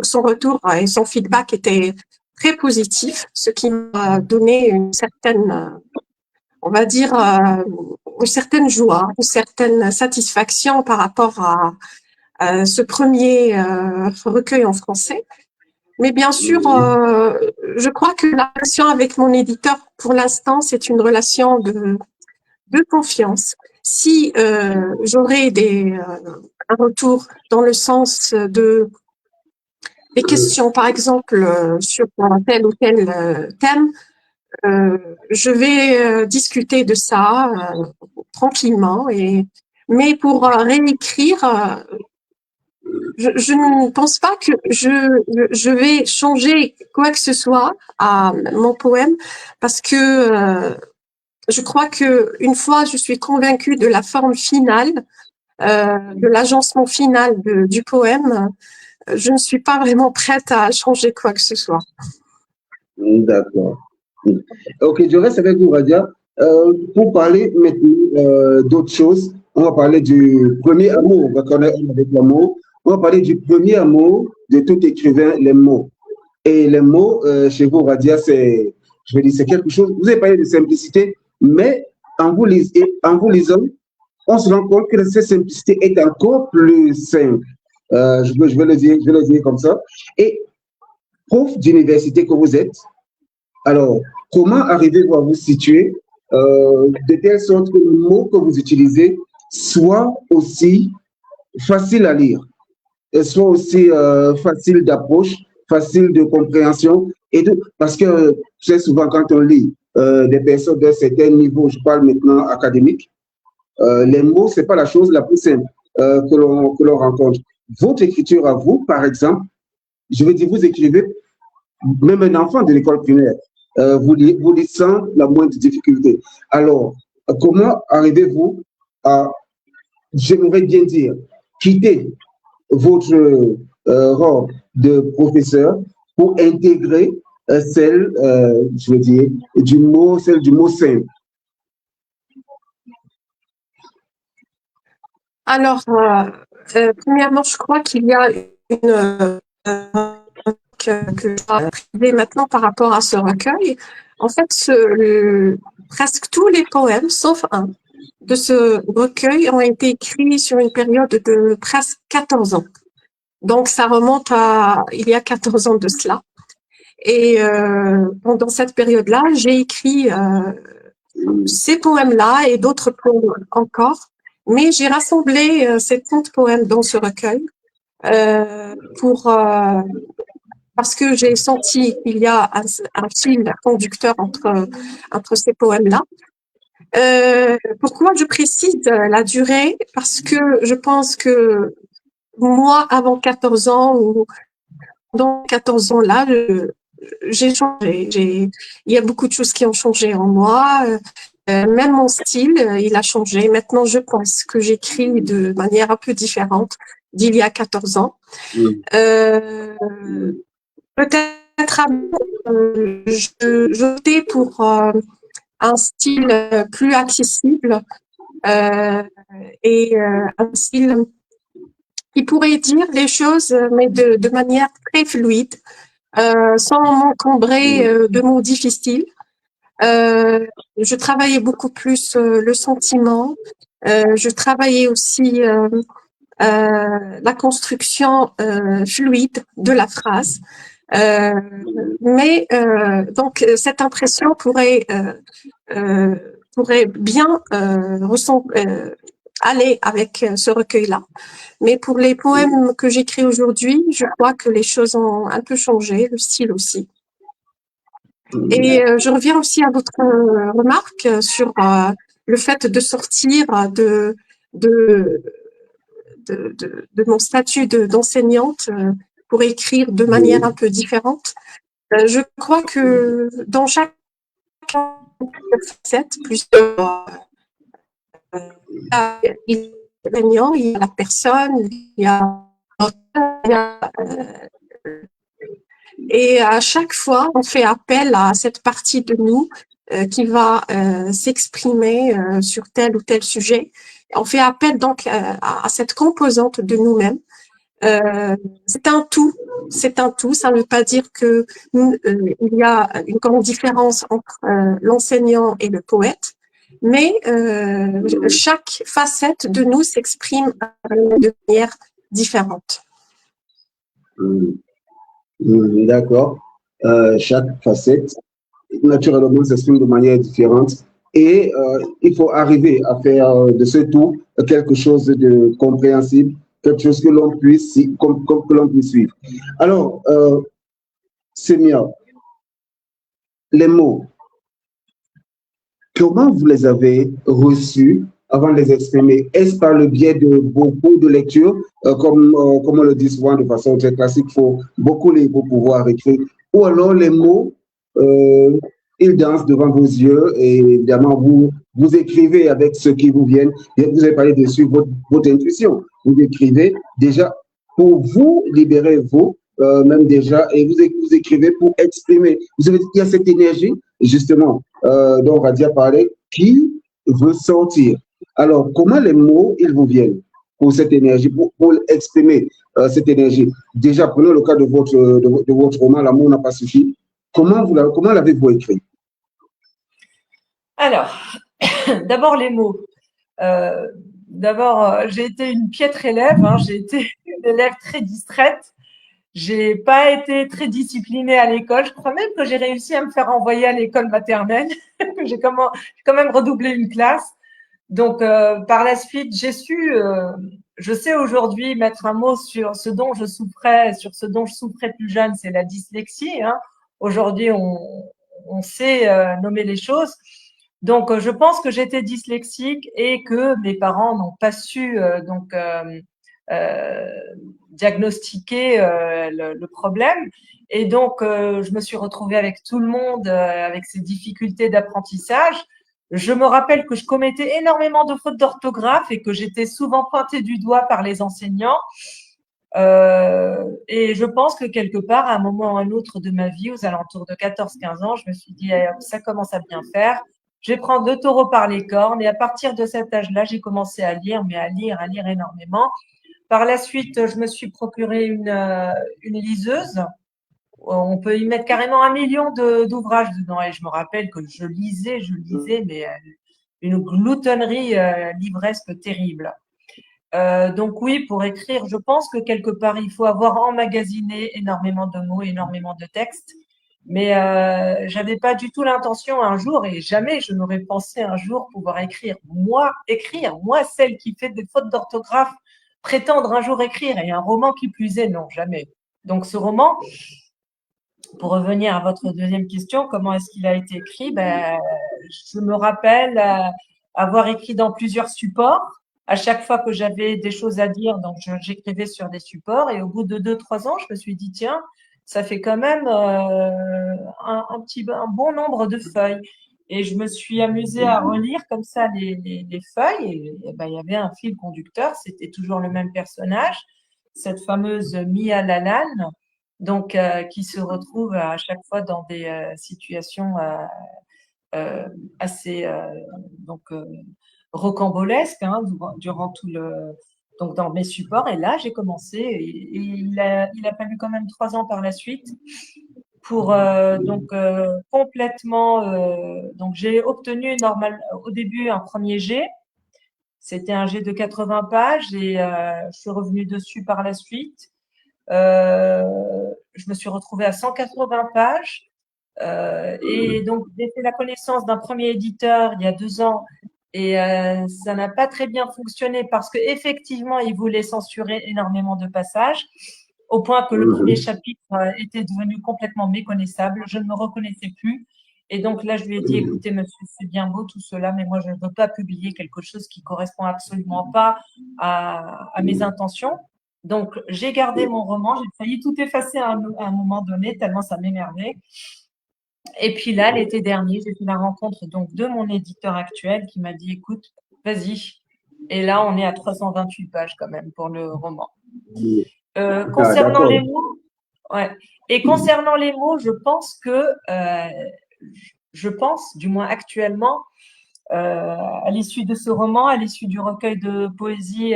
son retour et son feedback était très positif, ce qui m'a donné une certaine, on va dire, une certaine joie, une certaine satisfaction par rapport à ce premier recueil en français. Mais bien sûr, je crois que la relation avec mon éditeur, pour l'instant, c'est une relation de confiance. Si j'aurais un retour dans le sens des questions, par exemple, sur tel ou tel thème, je vais discuter de ça tranquillement. Mais pour réécrire, je ne pense pas que je vais changer quoi que ce soit à mon poème parce que je crois que une fois je suis convaincue de la forme finale, de l'agencement final du poème, je ne suis pas vraiment prête à changer quoi que ce soit. D'accord. Ok, je reste avec vous, Radia. Pour parler maintenant d'autres choses, on va parler du premier amour. On va connaître avec l'amour. On va parler du premier amour de tout écrivain, les mots. Et les mots, chez vous, Radia, c'est, je vais dire, c'est quelque chose. Vous avez parlé de simplicité, mais en vous lisant, on se rend compte que cette simplicité est encore plus simple. Je vais le dire comme ça. Et prof d'université que vous êtes, alors, comment arrivez-vous à vous situer de telle sorte que le mot que vous utilisez soit aussi facile à lire, et soit aussi facile d'approche, facile de compréhension Parce que très souvent, quand on lit des personnes d'un certain niveau, je parle maintenant académique, les mots, c'est pas la chose la plus simple que l'on rencontre. Votre écriture à vous, par exemple, je veux dire, vous écrivez, même un enfant de l'école primaire, vous dites sans la moindre difficulté. Alors, comment arrivez-vous à, j'aimerais bien dire, quitter votre rôle de professeur pour intégrer je veux dire, celle du mot simple? Alors, premièrement, je crois qu'il y a une que je dois priver maintenant par rapport à ce recueil. En fait, presque tous les poèmes, sauf un, de ce recueil ont été écrits sur une période de presque 14 ans. Donc, ça remonte à il y a 14 ans de cela. Et pendant cette période-là, j'ai écrit ces poèmes-là et d'autres poèmes encore, mais j'ai rassemblé ces 30 poèmes dans ce recueil parce que j'ai senti qu'il y a un fil conducteur entre ces poèmes-là. Pourquoi je précise la durée? Parce que je pense que moi, avant 14 ans ou dans 14 ans là, j'ai changé. Il y a beaucoup de choses qui ont changé en moi. Même mon style, il a changé. Maintenant, je pense que j'écris de manière un peu différente d'il y a 14 ans. Peut-être j'optais pour un style plus accessible et un style qui pourrait dire les choses, mais de manière très fluide, sans m'encombrer de mots difficiles. Je travaillais beaucoup plus le sentiment. Je travaillais aussi la construction fluide de la phrase. Mais donc cette impression pourrait bien aller avec ce recueil-là. Mais pour les poèmes que j'écris aujourd'hui, je crois que les choses ont un peu changé, le style aussi. Et je reviens aussi à votre remarque sur le fait de sortir de mon statut d'enseignante pour écrire de manière un peu différente. Je crois que dans chaque facette, il y a l'enseignant, il y a la personne, et à chaque fois, on fait appel à cette partie de nous qui va s'exprimer sur tel ou tel sujet. On fait appel donc à cette composante de nous-mêmes. C'est un tout. Ça ne veut pas dire que il y a une grande différence entre l'enseignant et le poète, mais chaque facette de nous s'exprime de manière différente. D'accord. Chaque facette, naturellement, s'exprime de manière différente. Et il faut arriver à faire de ce tout quelque chose de compréhensible, quelque chose que l'on puisse, que l'on puisse suivre. Alors, Semia, les mots, comment vous les avez reçus avant de les exprimer? Est-ce par le biais de beaucoup de lectures, comme on le dit souvent de façon très classique, il faut beaucoup lire pour pouvoir écrire, ou alors les mots, ils dansent devant vos yeux et évidemment vous écrivez avec ce qui vous vient. Et vous avez parlé dessus votre intuition. Vous écrivez déjà pour vous libérer vous même déjà et vous écrivez pour exprimer. Vous savez, il y a cette énergie justement dont Radia parlait qui veut sortir. Alors, comment les mots, ils vous viennent pour cette énergie, pour exprimer cette énergie? Déjà, prenons le cas de votre roman, L'amour n'a pas suffi. Comment l'avez-vous écrit? Alors, d'abord les mots. D'abord, j'ai été une piètre élève, hein, j'ai été une élève très distraite. J'ai pas été très disciplinée à l'école. Je crois même que j'ai réussi à me faire envoyer à l'école maternelle. J'ai quand même redoublé une classe. Donc, par la suite, je sais aujourd'hui mettre un mot sur ce dont je souffrais plus jeune, c'est la dyslexie. Hein. aujourd'hui, on sait nommer les choses. Donc, je pense que j'étais dyslexique et que mes parents n'ont pas su diagnostiquer le problème. Et donc, je me suis retrouvée avec tout le monde, avec ces difficultés d'apprentissage. Je me rappelle que je commettais énormément de fautes d'orthographe et que j'étais souvent pointée du doigt par les enseignants. Et je pense que quelque part, à un moment ou à un autre de ma vie, aux alentours de 14-15 ans, je me suis dit, eh, ça commence à bien faire. Je vais prendre le taureau par les cornes. Et à partir de cet âge-là, j'ai commencé à lire, mais à lire énormément. Par la suite, je me suis procuré une liseuse. On peut y mettre carrément 1 million d'ouvrages dedans. Et je me rappelle que je lisais, mais une gloutonnerie livresque terrible. Donc oui, pour écrire, je pense que quelque part, il faut avoir emmagasiné énormément de mots, énormément de textes. Mais j'avais pas du tout l'intention un jour, et jamais je n'aurais pensé un jour pouvoir écrire, moi, celle qui fait des fautes d'orthographe, prétendre un jour écrire, et un roman qui plus est, non, jamais. Donc ce roman, pour revenir à votre deuxième question, comment est-ce qu'il a été écrit? Ben, je me rappelle avoir écrit dans plusieurs supports. À chaque fois que j'avais des choses à dire, donc j'écrivais sur des supports. Et au bout de 2-3 ans, je me suis dit, tiens, ça fait quand même un bon nombre de feuilles. Et je me suis amusée à relire comme ça les feuilles. Et ben, il y avait un fil conducteur, c'était toujours le même personnage, cette fameuse Mia Lalan, donc qui se retrouve à chaque fois dans des situations assez rocambolesques, hein, durant tout donc dans mes supports. Et là, j'ai commencé, et il a fallu quand même 3 ans par la suite pour complètement. Donc j'ai obtenu au début un premier G. C'était un G de 80 pages et je suis revenue dessus par la suite. Je me suis retrouvée à 180 pages. Et donc, j'ai fait la connaissance d'un premier éditeur il y a 2 ans et ça n'a pas très bien fonctionné parce qu'effectivement, il voulait censurer énormément de passages au point que le premier chapitre était devenu complètement méconnaissable. Je ne me reconnaissais plus. Et donc là, je lui ai dit, écoutez, monsieur, c'est bien beau tout cela, mais moi, je ne veux pas publier quelque chose qui correspond absolument pas à mes intentions. Donc, j'ai gardé mon roman. J'ai failli tout effacer à un moment donné, tellement ça m'énervait. Et puis là, l'été dernier, j'ai fait la rencontre donc de mon éditeur actuel qui m'a dit, écoute, vas-y. Et là, on est à 328 pages quand même pour le roman. Concernant les mots, ouais. Et concernant les mots, je pense que, du moins actuellement, à l'issue de ce roman, à l'issue du recueil de poésie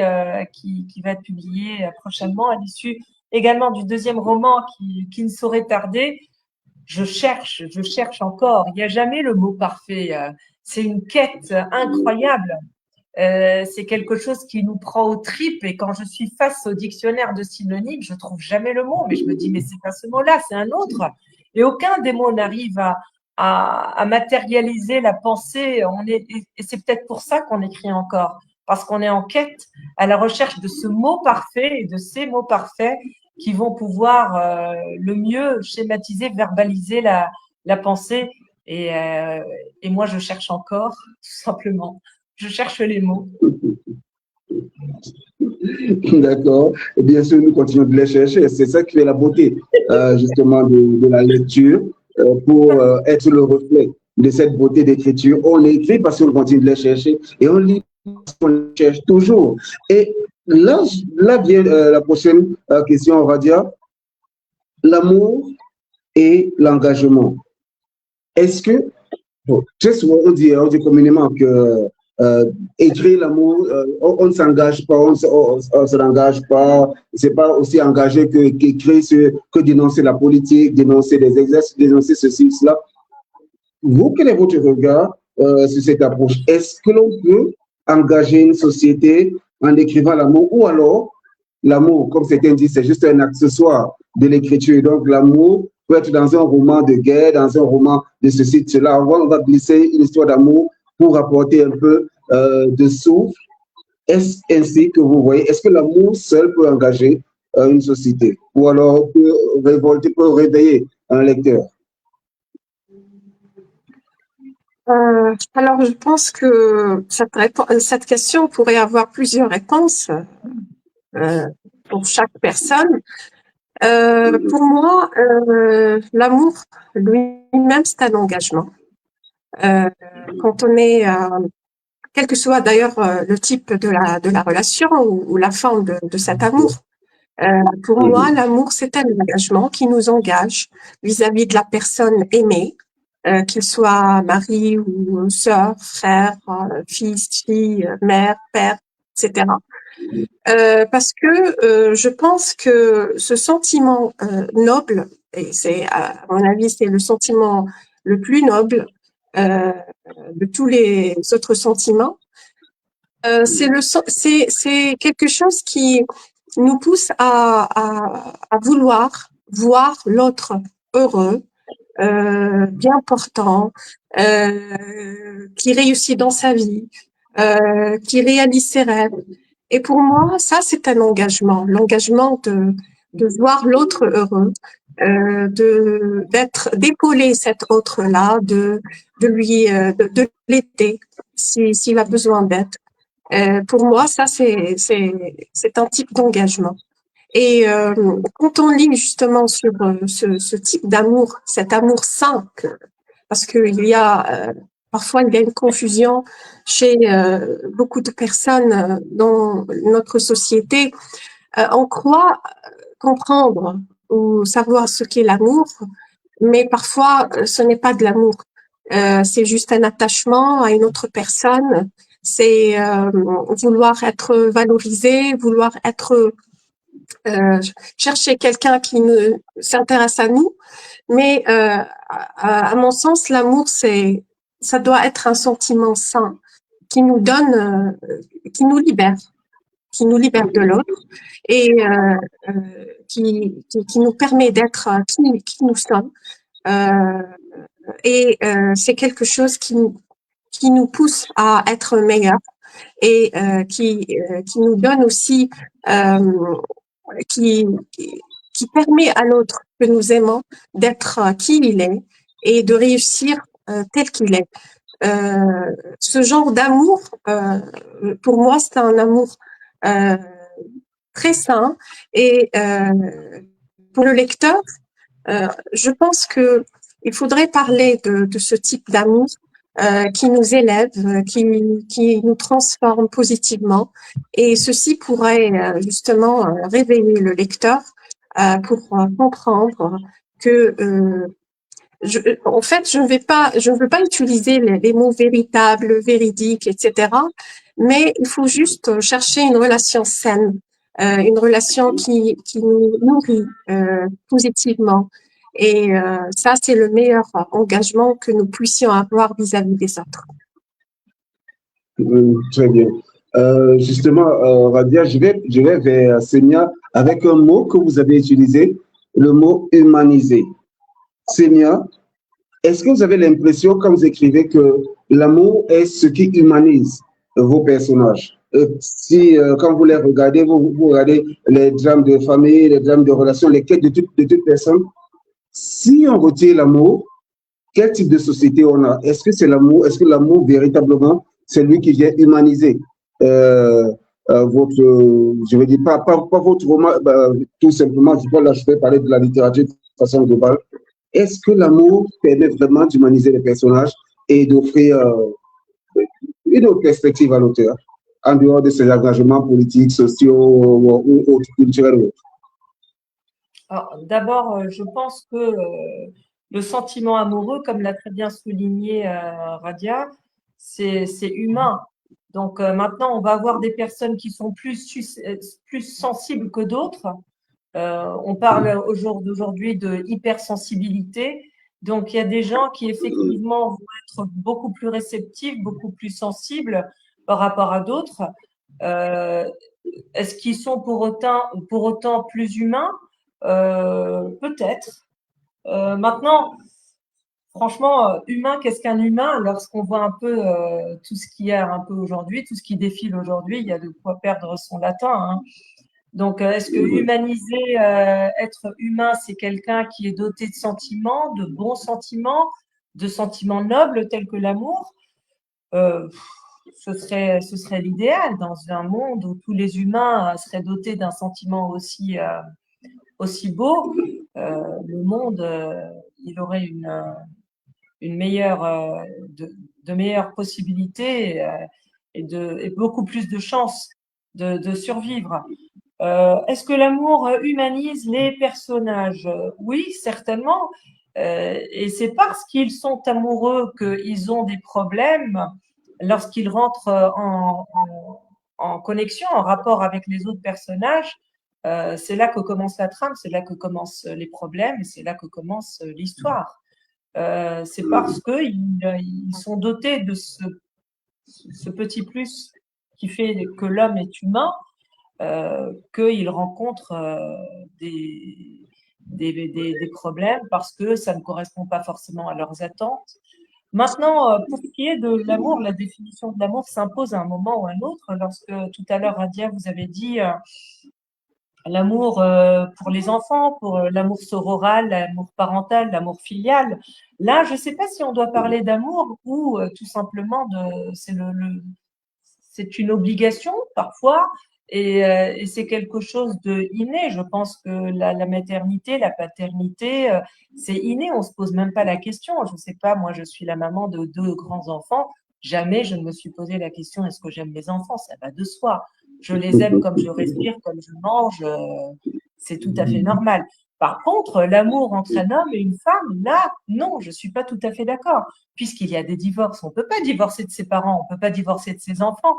qui va être publié prochainement, à l'issue également du deuxième roman qui ne saurait tarder, je cherche encore. Il n'y a jamais le mot parfait. C'est une quête incroyable. C'est quelque chose qui nous prend aux tripes. Et quand je suis face au dictionnaire de synonymes, je trouve jamais le mot. Mais je me dis, mais c'est pas ce mot-là, c'est un autre. Et aucun des mots n'arrive à matérialiser la pensée. Et c'est peut-être pour ça qu'on écrit encore. Parce qu'on est en quête, à la recherche de ce mot parfait et de ces mots parfaits qui vont pouvoir le mieux schématiser, verbaliser la pensée. Et moi, je cherche encore, tout simplement. Je cherche les mots. D'accord. Et bien sûr, nous continuons de les chercher. C'est ça qui fait la beauté, justement, de la lecture, pour être le reflet de cette beauté d'écriture. On écrit parce qu'on continue de les chercher et on lit parce qu'on les cherche toujours. Et là vient la prochaine question, on va dire, l'amour et l'engagement. Est-ce que, très souvent, on dit communément que écrire l'amour, on ne s'engage pas, on se l'engage pas, c'est pas aussi engagé qu'écrire, que dénoncer la politique, dénoncer les exercices, dénoncer ceci, cela. Vous, quel est votre regard sur cette approche? Est-ce que l'on peut engager une société en écrivant l'amour, ou alors l'amour, comme certains disent, c'est juste un accessoire de l'écriture? Donc l'amour peut être dans un roman de guerre, dans un roman de ceci, de cela. On va glisser une histoire d'amour pour apporter un peu de souffle. Est-ce ainsi que vous voyez? Est-ce que l'amour seul peut engager une société? Ou alors peut révolter, peut réveiller un lecteur? Alors, je pense que cette question pourrait avoir plusieurs réponses pour chaque personne. Pour moi, l'amour lui-même, c'est un engagement. Quand on est, quel que soit d'ailleurs le type de la relation ou la forme de cet amour, pour moi, l'amour, c'est un engagement qui nous engage vis-à-vis de la personne aimée, qu'il soit mari ou sœur, frère, fils, fille, mère, père, etc. Parce que je pense que ce sentiment noble, et c'est à mon avis c'est le sentiment le plus noble de tous les autres sentiments, c'est quelque chose qui nous pousse à vouloir voir l'autre heureux, bien portant, qui réussit dans sa vie, qui réalise ses rêves. Et pour moi, ça, c'est un engagement, l'engagement de voir l'autre heureux, d'épauler cet autre-là, de l'aider s'il a besoin d'aide. Pour moi, ça, c'est un type d'engagement. Et quand on lit justement sur ce type d'amour, cet amour sain, parce qu'il y a parfois il y a une confusion chez beaucoup de personnes dans notre société. On croit comprendre ou savoir ce qu'est l'amour, mais parfois ce n'est pas de l'amour. C'est juste un attachement à une autre personne. C'est vouloir être valorisé, vouloir être chercher quelqu'un qui s'intéresse à nous. Mais à mon sens, l'amour, ça doit être un sentiment sain qui nous donne, qui nous libère de l'autre et qui nous permet d'être qui nous sommes. C'est quelque chose qui nous pousse à être meilleurs et qui nous donne aussi qui permet à l'autre que nous aimons d'être qui il est et de réussir tel qu'il est. Ce genre d'amour, pour moi, c'est un amour très sain et pour le lecteur, je pense que il faudrait parler de ce type d'amour qui nous élève, qui nous transforme positivement. Et ceci pourrait justement réveiller le lecteur pour comprendre que, en fait, je ne veux pas utiliser les mots véritables, véridiques, etc. Mais il faut juste chercher une relation saine, une relation qui nous nourrit positivement. Et ça, c'est le meilleur engagement que nous puissions avoir vis-à-vis des autres. Très bien. Justement, Radia, je vais vers Sénia avec un mot que vous avez utilisé, le mot humaniser. Sénia, est-ce que vous avez l'impression, quand vous écrivez, que l'amour est ce qui humanise vos personnages? Quand vous les regardez, vous regardez les drames de famille, les drames de relations, les quêtes de toute personne. Si on retire l'amour, quel type de société on a? Est-ce que c'est l'amour? Est-ce que l'amour, véritablement, c'est lui qui vient humaniser votre, je veux dire, pas votre roman, tout simplement, je vais parler de la littérature de façon globale. Est-ce que l'amour permet vraiment d'humaniser les personnages et d'offrir une autre perspective à l'auteur, en dehors de ses engagements politiques, sociaux ou autres, culturels ou autres? D'abord, je pense que le sentiment amoureux, comme l'a très bien souligné Radia, c'est humain. Donc maintenant, on va avoir des personnes qui sont plus sensibles que d'autres. On parle d'aujourd'hui de hypersensibilité. Donc, il y a des gens qui effectivement vont être beaucoup plus réceptifs, beaucoup plus sensibles par rapport à d'autres. Est-ce qu'ils sont pour autant plus humains? Peut-être. Maintenant, franchement, humain, qu'est-ce qu'un humain? Lorsqu'on voit un peu tout ce qu'il y a un peu aujourd'hui, tout ce qui défile aujourd'hui, il y a de quoi perdre son latin, hein. Donc, est-ce que humaniser, être humain, c'est quelqu'un qui est doté de sentiments, de bons sentiments, sentiments nobles tels que l'amour, ce serait l'idéal dans un monde où tous les humains seraient dotés d'un sentiment aussi beau. Le monde, il aurait une meilleure, de meilleures possibilités et beaucoup plus de chances de survivre. Est-ce que l'amour humanise les personnages? Oui, certainement. Et c'est parce qu'ils sont amoureux qu'ils ont des problèmes lorsqu'ils rentrent en connexion, en rapport avec les autres personnages. C'est là que commence la trame, c'est là que commencent les problèmes, c'est là que commence l'histoire. C'est parce qu'ils sont dotés de ce petit plus qui fait que l'homme est humain, qu'ils rencontrent des problèmes parce que ça ne correspond pas forcément à leurs attentes. Maintenant, pour ce qui est de l'amour, la définition de l'amour s'impose à un moment ou à un autre. Lorsque tout à l'heure, Radia, vous avez dit l'amour pour les enfants, pour l'amour sororal, l'amour parental, l'amour filial. Là, je ne sais pas si on doit parler d'amour ou tout simplement c'est une obligation parfois et c'est quelque chose de inné. Je pense que la maternité, la paternité, c'est inné. On se pose même pas la question. Je ne sais pas, moi, je suis la maman de 2 grands enfants. Jamais je ne me suis posé la question est-ce que j'aime les enfants? Ça va de soi. Je les aime comme je respire, comme je mange. C'est tout à fait normal. Par contre, l'amour entre un homme et une femme, là, non, je suis pas tout à fait d'accord. Puisqu'il y a des divorces, on peut pas divorcer de ses parents, on peut pas divorcer de ses enfants.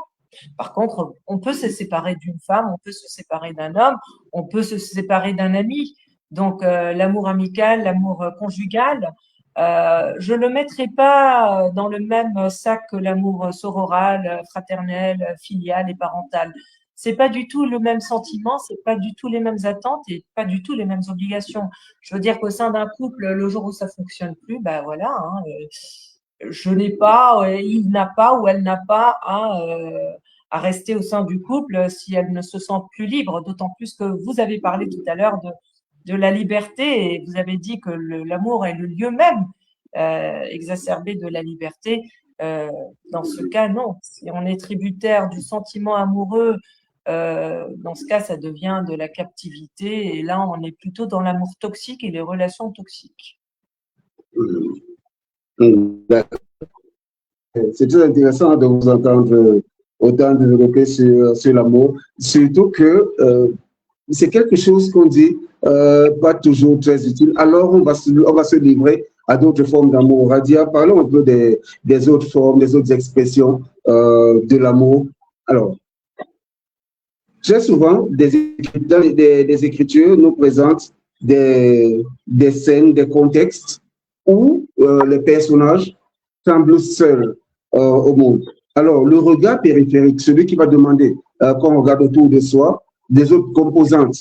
Par contre, on peut se séparer d'une femme, on peut se séparer d'un homme, on peut se séparer d'un ami. Donc, l'amour amical, l'amour conjugal, je ne le mettrai pas dans le même sac que l'amour sororal, fraternel, filial et parental. C'est pas du tout le même sentiment, c'est pas du tout les mêmes attentes et pas du tout les mêmes obligations. Je veux dire qu'au sein d'un couple, le jour où ça fonctionne plus, ben voilà, hein, je n'ai pas, il n'a pas ou elle n'a pas à rester au sein du couple si elle ne se sent plus libre. D'autant plus que vous avez parlé tout à l'heure de la liberté et vous avez dit que l'amour est le lieu même exacerbé de la liberté. Dans ce cas, non. Si on est tributaire du sentiment amoureux, dans ce cas, ça devient de la captivité et là, on est plutôt dans l'amour toxique et les relations toxiques. C'est très intéressant de vous entendre autant développer sur l'amour, surtout que c'est quelque chose qu'on dit pas toujours très utile. Alors, on va se livrer à d'autres formes d'amour. Radia, parlons un peu des autres formes, des autres expressions de l'amour. Alors, très souvent, des écritures nous présentent des scènes, des contextes où les personnages semblent seuls au monde. Alors, le regard périphérique, celui qui va demander, quand on regarde autour de soi, des autres composantes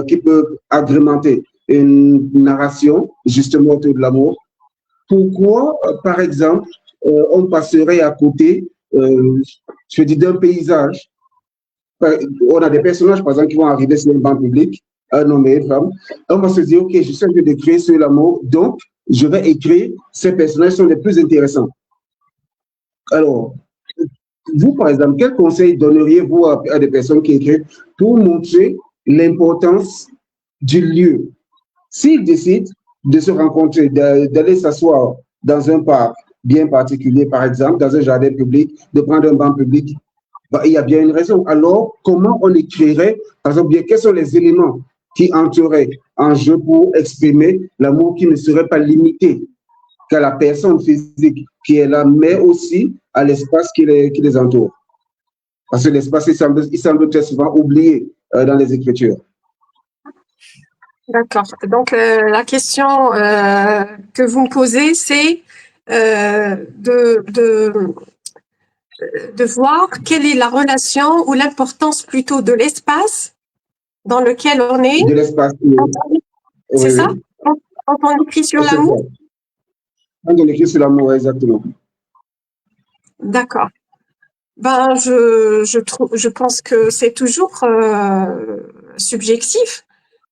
qui peuvent agrémenter une narration, justement, autour de l'amour. Pourquoi, par exemple, on passerait à côté, je dis, d'un paysage? On a des personnages, par exemple, qui vont arriver sur un banc public, un homme et une femme. On va se dire, OK, je suis en train d'écrire sur l'amour, donc je vais écrire, ces personnages sont les plus intéressants. Alors, vous, par exemple, quel conseil donneriez-vous à des personnes qui écrivent pour montrer l'importance du lieu? S'ils décident de se rencontrer, d'aller s'asseoir dans un parc bien particulier, par exemple, dans un jardin public, de prendre un banc public, il y a bien une raison. Alors, comment on écrirait, par exemple, quels sont les éléments qui entreraient en jeu pour exprimer l'amour qui ne serait pas limité qu'à la personne physique qui est là, mais aussi à l'espace qui les entoure? Parce que l'espace, il semble très souvent oublié dans les Écritures. D'accord. Donc, la question que vous me posez, c'est de voir quelle est la relation ou l'importance plutôt de l'espace dans lequel on est. De l'espace. C'est ça? Quand on écrit sur l'amour? Quand on écrit sur l'amour, exactement. D'accord. Ben, je pense que c'est toujours subjectif.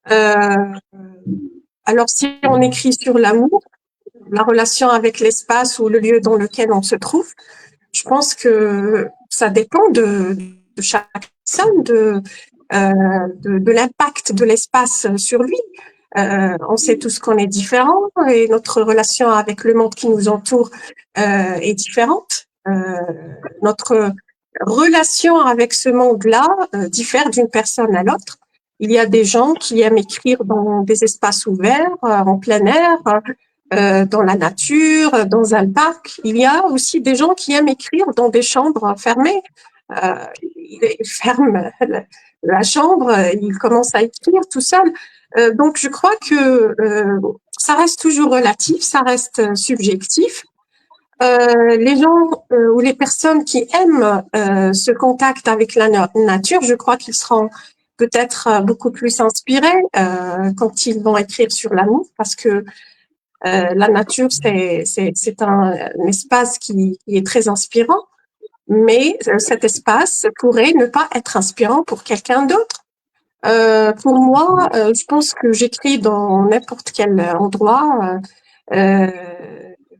Alors, si on écrit sur l'amour, la relation avec l'espace ou le lieu dans lequel on se trouve. Je pense que ça dépend de chaque personne, de l'impact de l'espace sur lui. On sait tous qu'on est différent et notre relation avec le monde qui nous entoure est différente. Notre relation avec ce monde-là diffère d'une personne à l'autre. Il y a des gens qui aiment écrire dans des espaces ouverts, en plein air, dans la nature, dans un parc. Il y a aussi des gens qui aiment écrire dans des chambres fermées. Il ferme la chambre, il commence à écrire tout seul. Donc, je crois que ça reste toujours relatif, ça reste subjectif. Les gens ou les personnes qui aiment ce contact avec la nature, je crois qu'ils seront peut-être beaucoup plus inspirés quand ils vont écrire sur l'amour, parce que la nature, c'est un espace qui est très inspirant, mais cet espace pourrait ne pas être inspirant pour quelqu'un d'autre. Pour moi, je pense que j'écris dans n'importe quel endroit.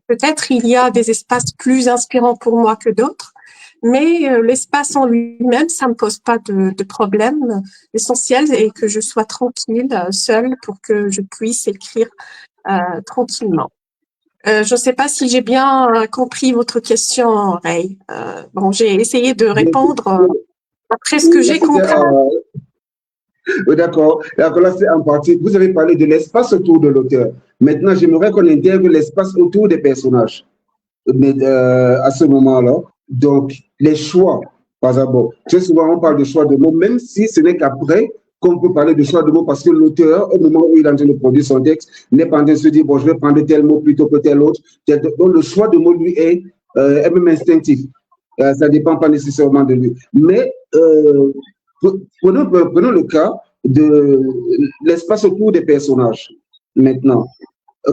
Peut-être il y a des espaces plus inspirants pour moi que d'autres, mais l'espace en lui-même, ça me pose pas de problème. L'essentiel est que je sois tranquille, seule, pour que je puisse écrire tranquillement. Je ne sais pas si j'ai bien compris votre question, Ray. Bon, j'ai essayé de répondre après ce que j'ai compris. D'accord. Alors là, c'est en partie. Vous avez parlé de l'espace autour de l'auteur. Maintenant, j'aimerais qu'on intègre l'espace autour des personnages. Mais à ce moment-là, donc, les choix, par exemple, très souvent, on parle de choix de mots, même si ce n'est qu'après qu'on peut parler de choix de mots, parce que l'auteur, au moment où il est en train de produire son texte, n'est pas en train de se dire, bon, je vais prendre tel mot plutôt que tel autre. Donc, le choix de mots, lui, est même instinctif. Ça ne dépend pas nécessairement de lui. Mais prenons le cas de l'espace autour des personnages. Maintenant,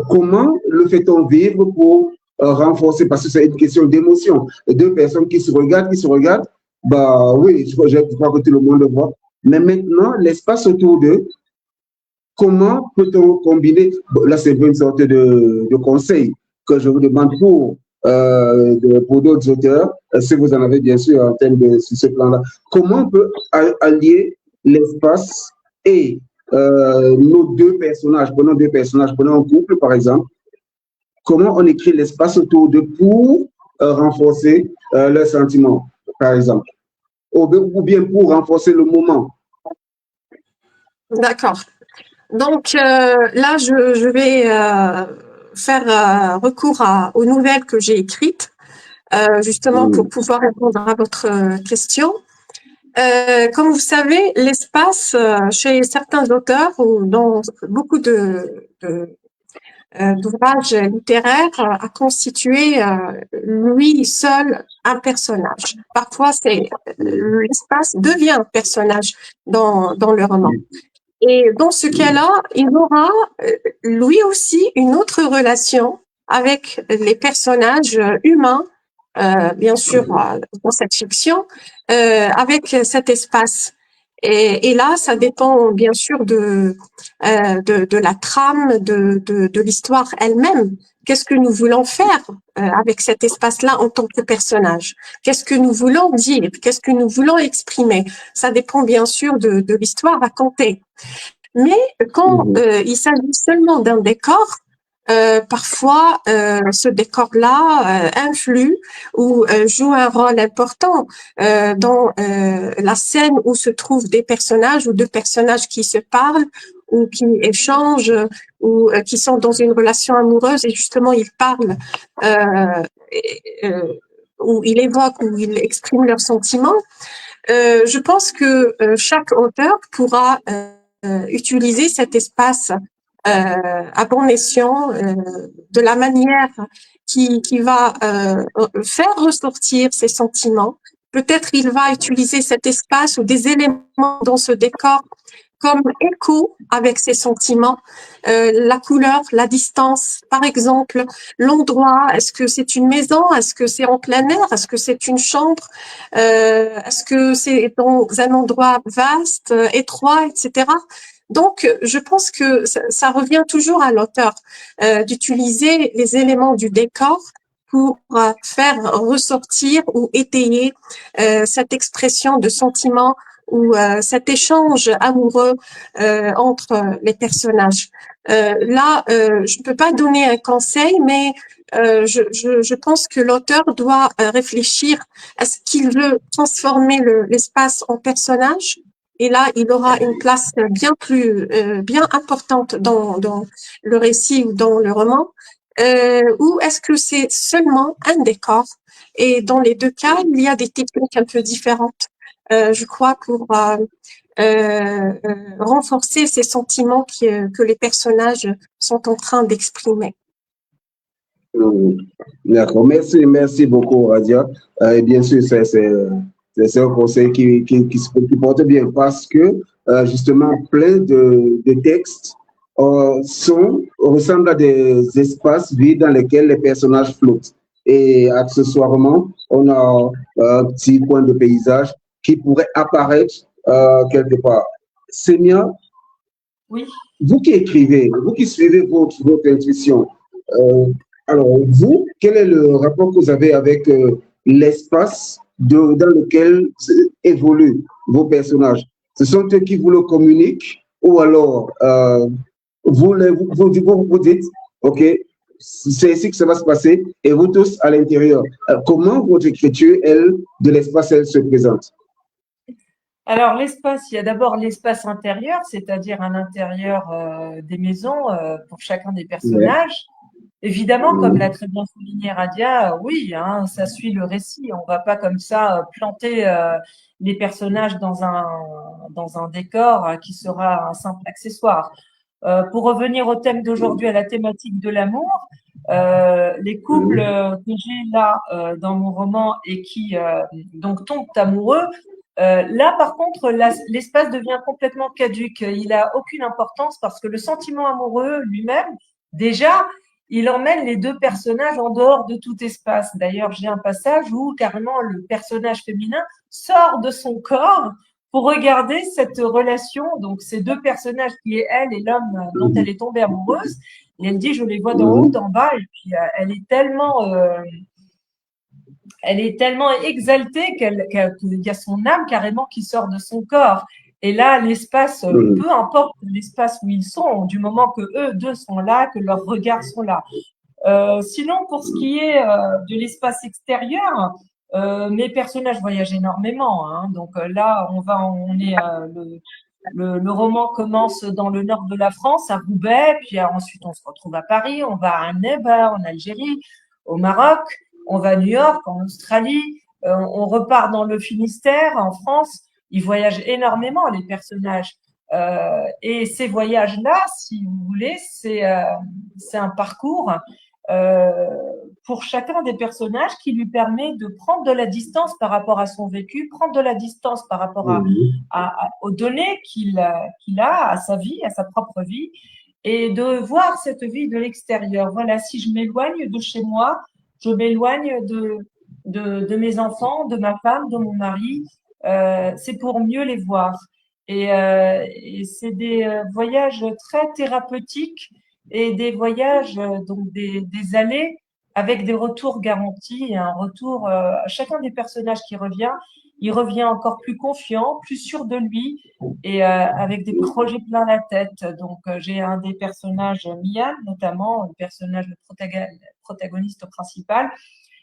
comment le fait-on vivre pour renforcer, parce que c'est une question d'émotion. Deux personnes qui se regardent, bah oui, je crois que tout le monde le voit. Mais maintenant, l'espace autour d'eux, comment peut-on combiner, bon, là c'est une sorte de conseil que je vous demande pour d'autres auteurs, si vous en avez bien sûr en termes de sur ce plan-là. Comment on peut allier l'espace et nos deux personnages, prenons un couple par exemple, comment on écrit l'espace autour d'eux pour renforcer leurs sentiments, par exemple, ou bien pour renforcer le moment. D'accord. Donc là, je vais faire recours aux nouvelles que j'ai écrites, justement pour pouvoir répondre à votre question. Comme vous savez, l'espace chez certains auteurs ou dans beaucoup d'ouvrages littéraires a constitué lui seul un personnage. Parfois, l'espace devient un personnage dans le roman. Et dans ce cas-là, il aura lui aussi une autre relation avec les personnages humains, bien sûr dans cette fiction, avec cet espace. Et là, ça dépend bien sûr de la trame, de l'histoire elle-même. Qu'est-ce que nous voulons faire avec cet espace-là en tant que personnage? Qu'est-ce que nous voulons dire? Qu'est-ce que nous voulons exprimer? Ça dépend bien sûr de l'histoire racontée. Mais quand il s'agit seulement d'un décor, parfois ce décor-là influe ou joue un rôle important dans la scène où se trouvent des personnages ou deux personnages qui se parlent ou qui échangent ou qui sont dans une relation amoureuse et justement ils parlent ou ils évoquent ou ils expriment leurs sentiments. Je pense que chaque auteur pourra utiliser cet espace à bon escient, de la manière qui va faire ressortir ses sentiments. Peut-être il va utiliser cet espace ou des éléments dans ce décor comme écho avec ses sentiments, la couleur, la distance, par exemple, l'endroit, est-ce que c'est une maison, est-ce que c'est en plein air, est-ce que c'est une chambre, est-ce que c'est dans un endroit vaste, étroit, etc. Donc, je pense que ça revient toujours à l'auteur d'utiliser les éléments du décor pour faire ressortir ou étayer cette expression de sentiment ou cet échange amoureux entre les personnages. Là, je ne peux pas donner un conseil, mais je pense que l'auteur doit réfléchir à ce qu'il veut transformer l'espace en personnage. Et là, il aura une place bien importante dans le récit ou dans le roman. Ou est-ce que c'est seulement un décor? Et dans les deux cas, il y a des techniques un peu différentes, je crois, pour renforcer ces sentiments que les personnages sont en train d'exprimer. D'accord, merci beaucoup, Radia. Et bien sûr, c'est un conseil qui porte bien parce que justement, plein de textes ressemblent à des espaces vides dans lesquels les personnages flottent. Et accessoirement, on a un petit coin de paysage qui pourrait apparaître quelque part. Sénia, oui. Vous qui écrivez, vous qui suivez votre intuition, alors vous, quel est le rapport que vous avez avec l'espace dans lequel évoluent vos personnages? Ce sont eux qui vous le communiquent ou alors vous dites, OK, c'est ici que ça va se passer et vous tous à l'intérieur. Comment votre écriture, elle, de l'espace, elle se présente? Alors, l'espace, il y a d'abord l'espace intérieur, c'est-à-dire à l'intérieur des maisons pour chacun des personnages. Évidemment, comme l'a très bien souligné Radia, oui, hein, ça suit le récit. On va pas comme ça planter les personnages dans un décor qui sera un simple accessoire. Pour revenir au thème d'aujourd'hui, à la thématique de l'amour, les couples que j'ai là dans mon roman et qui donc tombent amoureux, là, par contre, l'espace devient complètement caduque. Il n'a aucune importance parce que le sentiment amoureux lui-même, déjà, il emmène les deux personnages en dehors de tout espace. D'ailleurs, j'ai un passage où carrément le personnage féminin sort de son corps pour regarder cette relation, donc ces deux personnages qui est elle et l'homme dont elle est tombée amoureuse. Et elle dit, je les vois d'en haut, d'en bas, et puis elle est tellement exaltée qu'il y a son âme carrément qui sort de son corps. Et là, l'espace, peu importe l'espace où ils sont, du moment que eux deux sont là, que leurs regards sont là. Sinon, pour ce qui est de l'espace extérieur, mes personnages voyagent énormément. Hein. Donc là, le roman commence dans le nord de la France, à Roubaix, puis ensuite on se retrouve à Paris, on va à Neba, en Algérie, au Maroc, on va à New York, en Australie, on repart dans le Finistère, en France. Ils voyagent énormément, les personnages. Et ces voyages-là, si vous voulez, c'est un parcours pour chacun des personnages qui lui permet de prendre de la distance par rapport à son vécu, prendre de la distance par rapport aux données qu'il a, à sa vie, à sa propre vie, et de voir cette vie de l'extérieur. Voilà, si je m'éloigne de chez moi, je m'éloigne de mes enfants, de ma femme, de mon mari, c'est pour mieux les voir. Et c'est des voyages très thérapeutiques et des voyages, donc des allées avec des retours garantis et un retour, chacun des personnages qui revient, il revient encore plus confiant, plus sûr de lui et avec des projets plein la tête. Donc, j'ai un des personnages, Mian, notamment, le personnage protagoniste principal,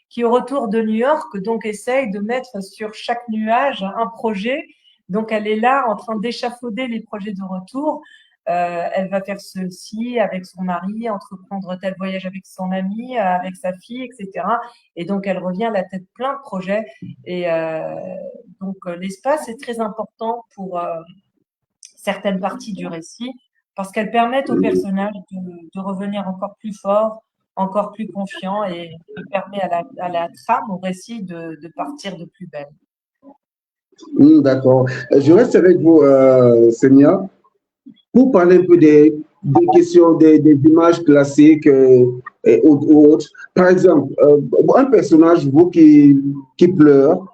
qui au retour de New York, donc essaye de mettre sur chaque nuage un projet. Donc, elle est là en train d'échafauder les projets de retour. Elle va faire ceci avec son mari, entreprendre tel voyage avec son ami, avec sa fille, etc. Et donc, elle revient la tête plein de projets. Et donc, l'espace est très important pour certaines parties du récit parce qu'elles permettent aux personnages de revenir encore plus forts, encore plus confiants et permet à la trame, au récit de partir de plus belle. D'accord. Je reste avec vous, Sénia, pour parler un peu des questions, des images classiques ou autres. Par exemple, un personnage, vous qui pleure,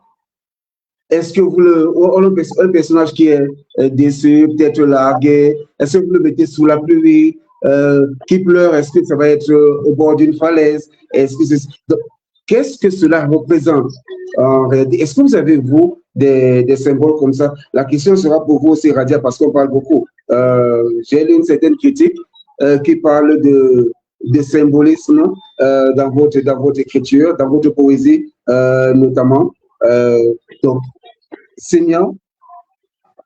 est-ce que un personnage qui est déçu, peut-être largué, est-ce que vous le mettez sous la pluie, qui pleure, est-ce que ça va être au bord d'une falaise? Est-ce que qu'est-ce que cela représente en réalité? Est-ce que vous avez, vous, des symboles comme ça? La question sera pour vous aussi, Radia, parce qu'on parle beaucoup. J'ai lu une certaine critique qui parle de symbolisme dans votre écriture, dans votre poésie notamment. Donc, Seigneur,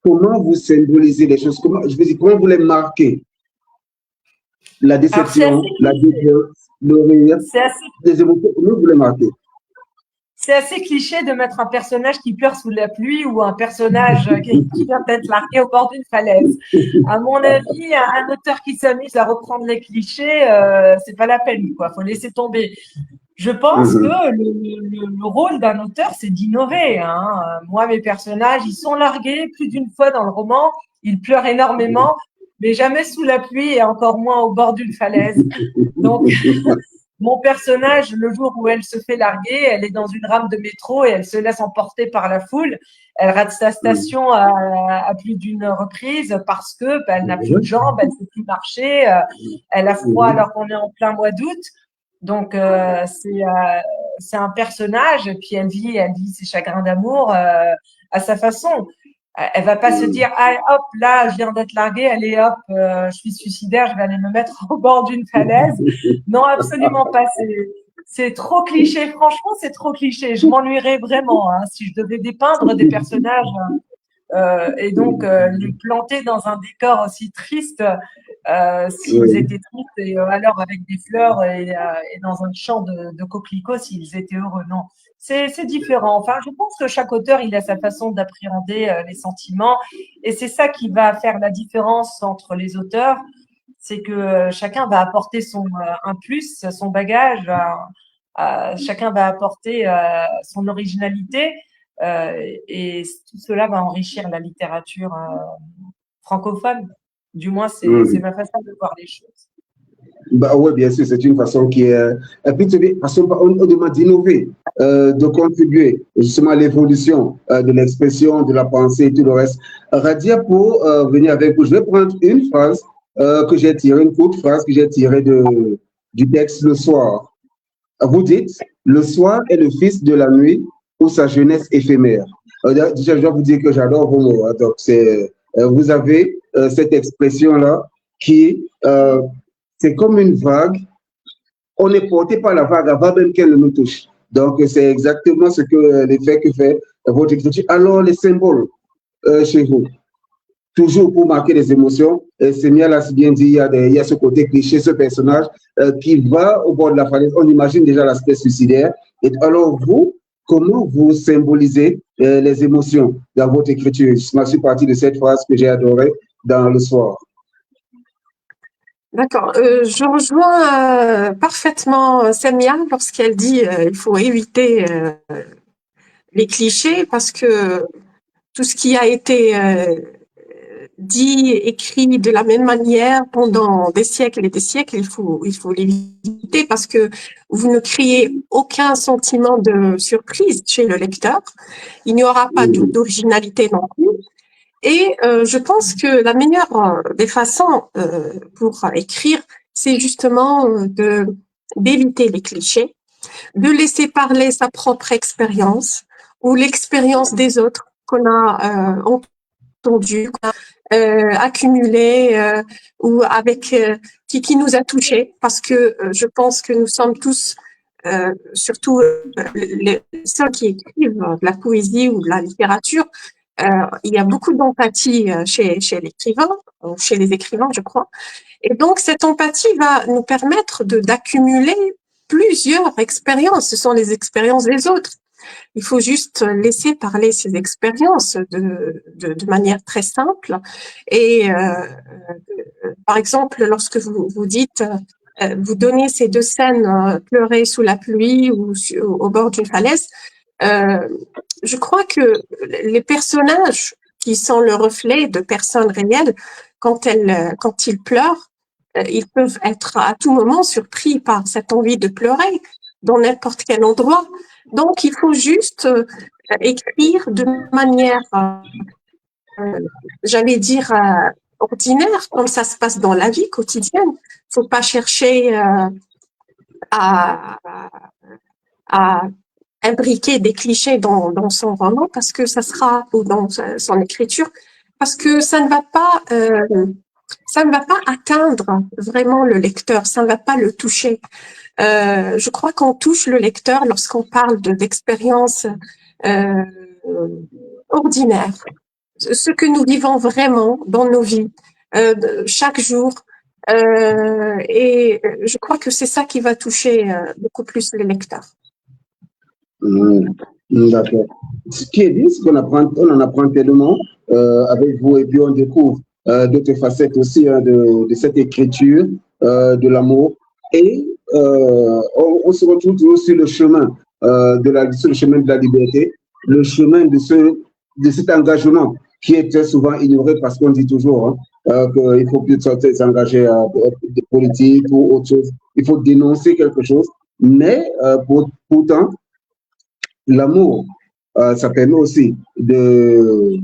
comment vous symbolisez les choses? Je veux dire, comment vous les marquez? La déception, la défiance, le rire, les émotions, comment vous les marquez? C'est assez cliché de mettre un personnage qui pleure sous la pluie ou un personnage qui vient d'être largué au bord d'une falaise. À mon avis, un auteur qui s'amuse à reprendre les clichés, c'est pas la peine, quoi. Faut laisser tomber. Je pense que le rôle d'un auteur, c'est d'innover, hein. Moi, mes personnages, ils sont largués plus d'une fois dans le roman. Ils pleurent énormément, mais jamais sous la pluie et encore moins au bord d'une falaise. Donc, mon personnage, le jour où elle se fait larguer, elle est dans une rame de métro et elle se laisse emporter par la foule. Elle rate sa station à plus d'une reprise parce que elle n'a plus de jambes, elle ne peut plus marcher, elle a froid alors qu'on est en plein mois d'août. Donc c'est un personnage, et puis elle vit ses chagrins d'amour à sa façon. Elle va pas se dire ah hop là je viens d'être larguée, allez hop je suis suicidaire, je vais aller me mettre au bord d'une falaise. Non, absolument pas. C'est trop cliché. Franchement, c'est trop cliché. Je m'ennuierais vraiment hein, si je devais dépeindre des personnages et donc les planter dans un décor aussi triste s'ils étaient tristes et alors avec des fleurs et dans un champ de coquelicots s'ils étaient heureux. Non, c'est différent. Enfin, je pense que chaque auteur il a sa façon d'appréhender les sentiments et c'est ça qui va faire la différence entre les auteurs. C'est que chacun va apporter un plus, son bagage, chacun va apporter son originalité et tout cela va enrichir la littérature francophone. Du moins, c'est ma façon de voir les choses. Bah oui, bien sûr, c'est une façon qui est on demande d'innover, de contribuer justement à l'évolution de l'expression, de la pensée et tout le reste. Radia, pour venir avec vous, je vais prendre une phrase que j'ai tirée, une courte phrase que j'ai tirée du texte Le Soir. Vous dites, le soir est le fils de la nuit ou sa jeunesse éphémère. Déjà, je dois vous dire que j'adore vos mots. Hein, donc, vous avez cette expression-là qui, c'est comme une vague. On est porté par la vague avant même qu'elle nous touche. Donc, c'est exactement ce que l'effet que fait votre écriture. Alors, les symboles chez vous, toujours pour marquer les émotions. Semia l'a si bien dit, il y a ce côté cliché, ce personnage qui va au bord de la falaise. On imagine déjà l'aspect suicidaire. Et alors, vous, comment vous symbolisez les émotions dans votre écriture? Je suis partie de cette phrase que j'ai adorée dans Le Soir. D'accord. Je rejoins parfaitement Semia lorsqu'elle dit il faut éviter les clichés parce que tout ce qui a été dit, écrit de la même manière pendant des siècles et des siècles, il faut l'éviter parce que vous ne créez aucun sentiment de surprise chez le lecteur. Il n'y aura pas d'originalité non plus. Et je pense que la meilleure des façons pour écrire, c'est justement d'éviter les clichés, de laisser parler sa propre expérience ou l'expérience des autres qu'on a entendu, qu'on a accumulé ou avec qui nous a touchés, parce que je pense que nous sommes tous, surtout ceux qui écrivent de la poésie ou de la littérature, il y a beaucoup d'empathie chez l'écrivain, ou chez les écrivains, je crois. Et donc, cette empathie va nous permettre d'accumuler plusieurs expériences. Ce sont les expériences des autres. Il faut juste laisser parler ces expériences de manière très simple. Et par exemple, lorsque vous dites, vous donnez ces deux scènes, pleurer sous la pluie ou au bord d'une falaise, je crois que les personnages qui sont le reflet de personnes réelles, quand ils pleurent, ils peuvent être à tout moment surpris par cette envie de pleurer. dans n'importe quel endroit. Donc, il faut juste écrire de manière, j'allais dire, ordinaire, comme ça se passe dans la vie quotidienne. Il faut pas chercher à imbriquer des clichés dans son roman parce que ça sera, ou dans son écriture, parce que ça ne va pas atteindre vraiment le lecteur, ça ne va pas le toucher. Je crois qu'on touche le lecteur lorsqu'on parle d'expériences ordinaires, ce que nous vivons vraiment dans nos vies chaque jour. Et je crois que c'est ça qui va toucher beaucoup plus les lecteurs. D'accord. Ce qui est bien, c'est on en apprend tellement avec vous et puis on découvre d'autres facettes aussi de cette écriture, de l'amour. Et on se retrouve toujours sur le chemin sur le chemin de la liberté, le chemin de cet engagement qui est très souvent ignoré parce qu'on dit toujours qu'il faut plus s'engager à des politiques ou autre chose. Il faut dénoncer quelque chose. Mais pourtant, l'amour, ça permet aussi de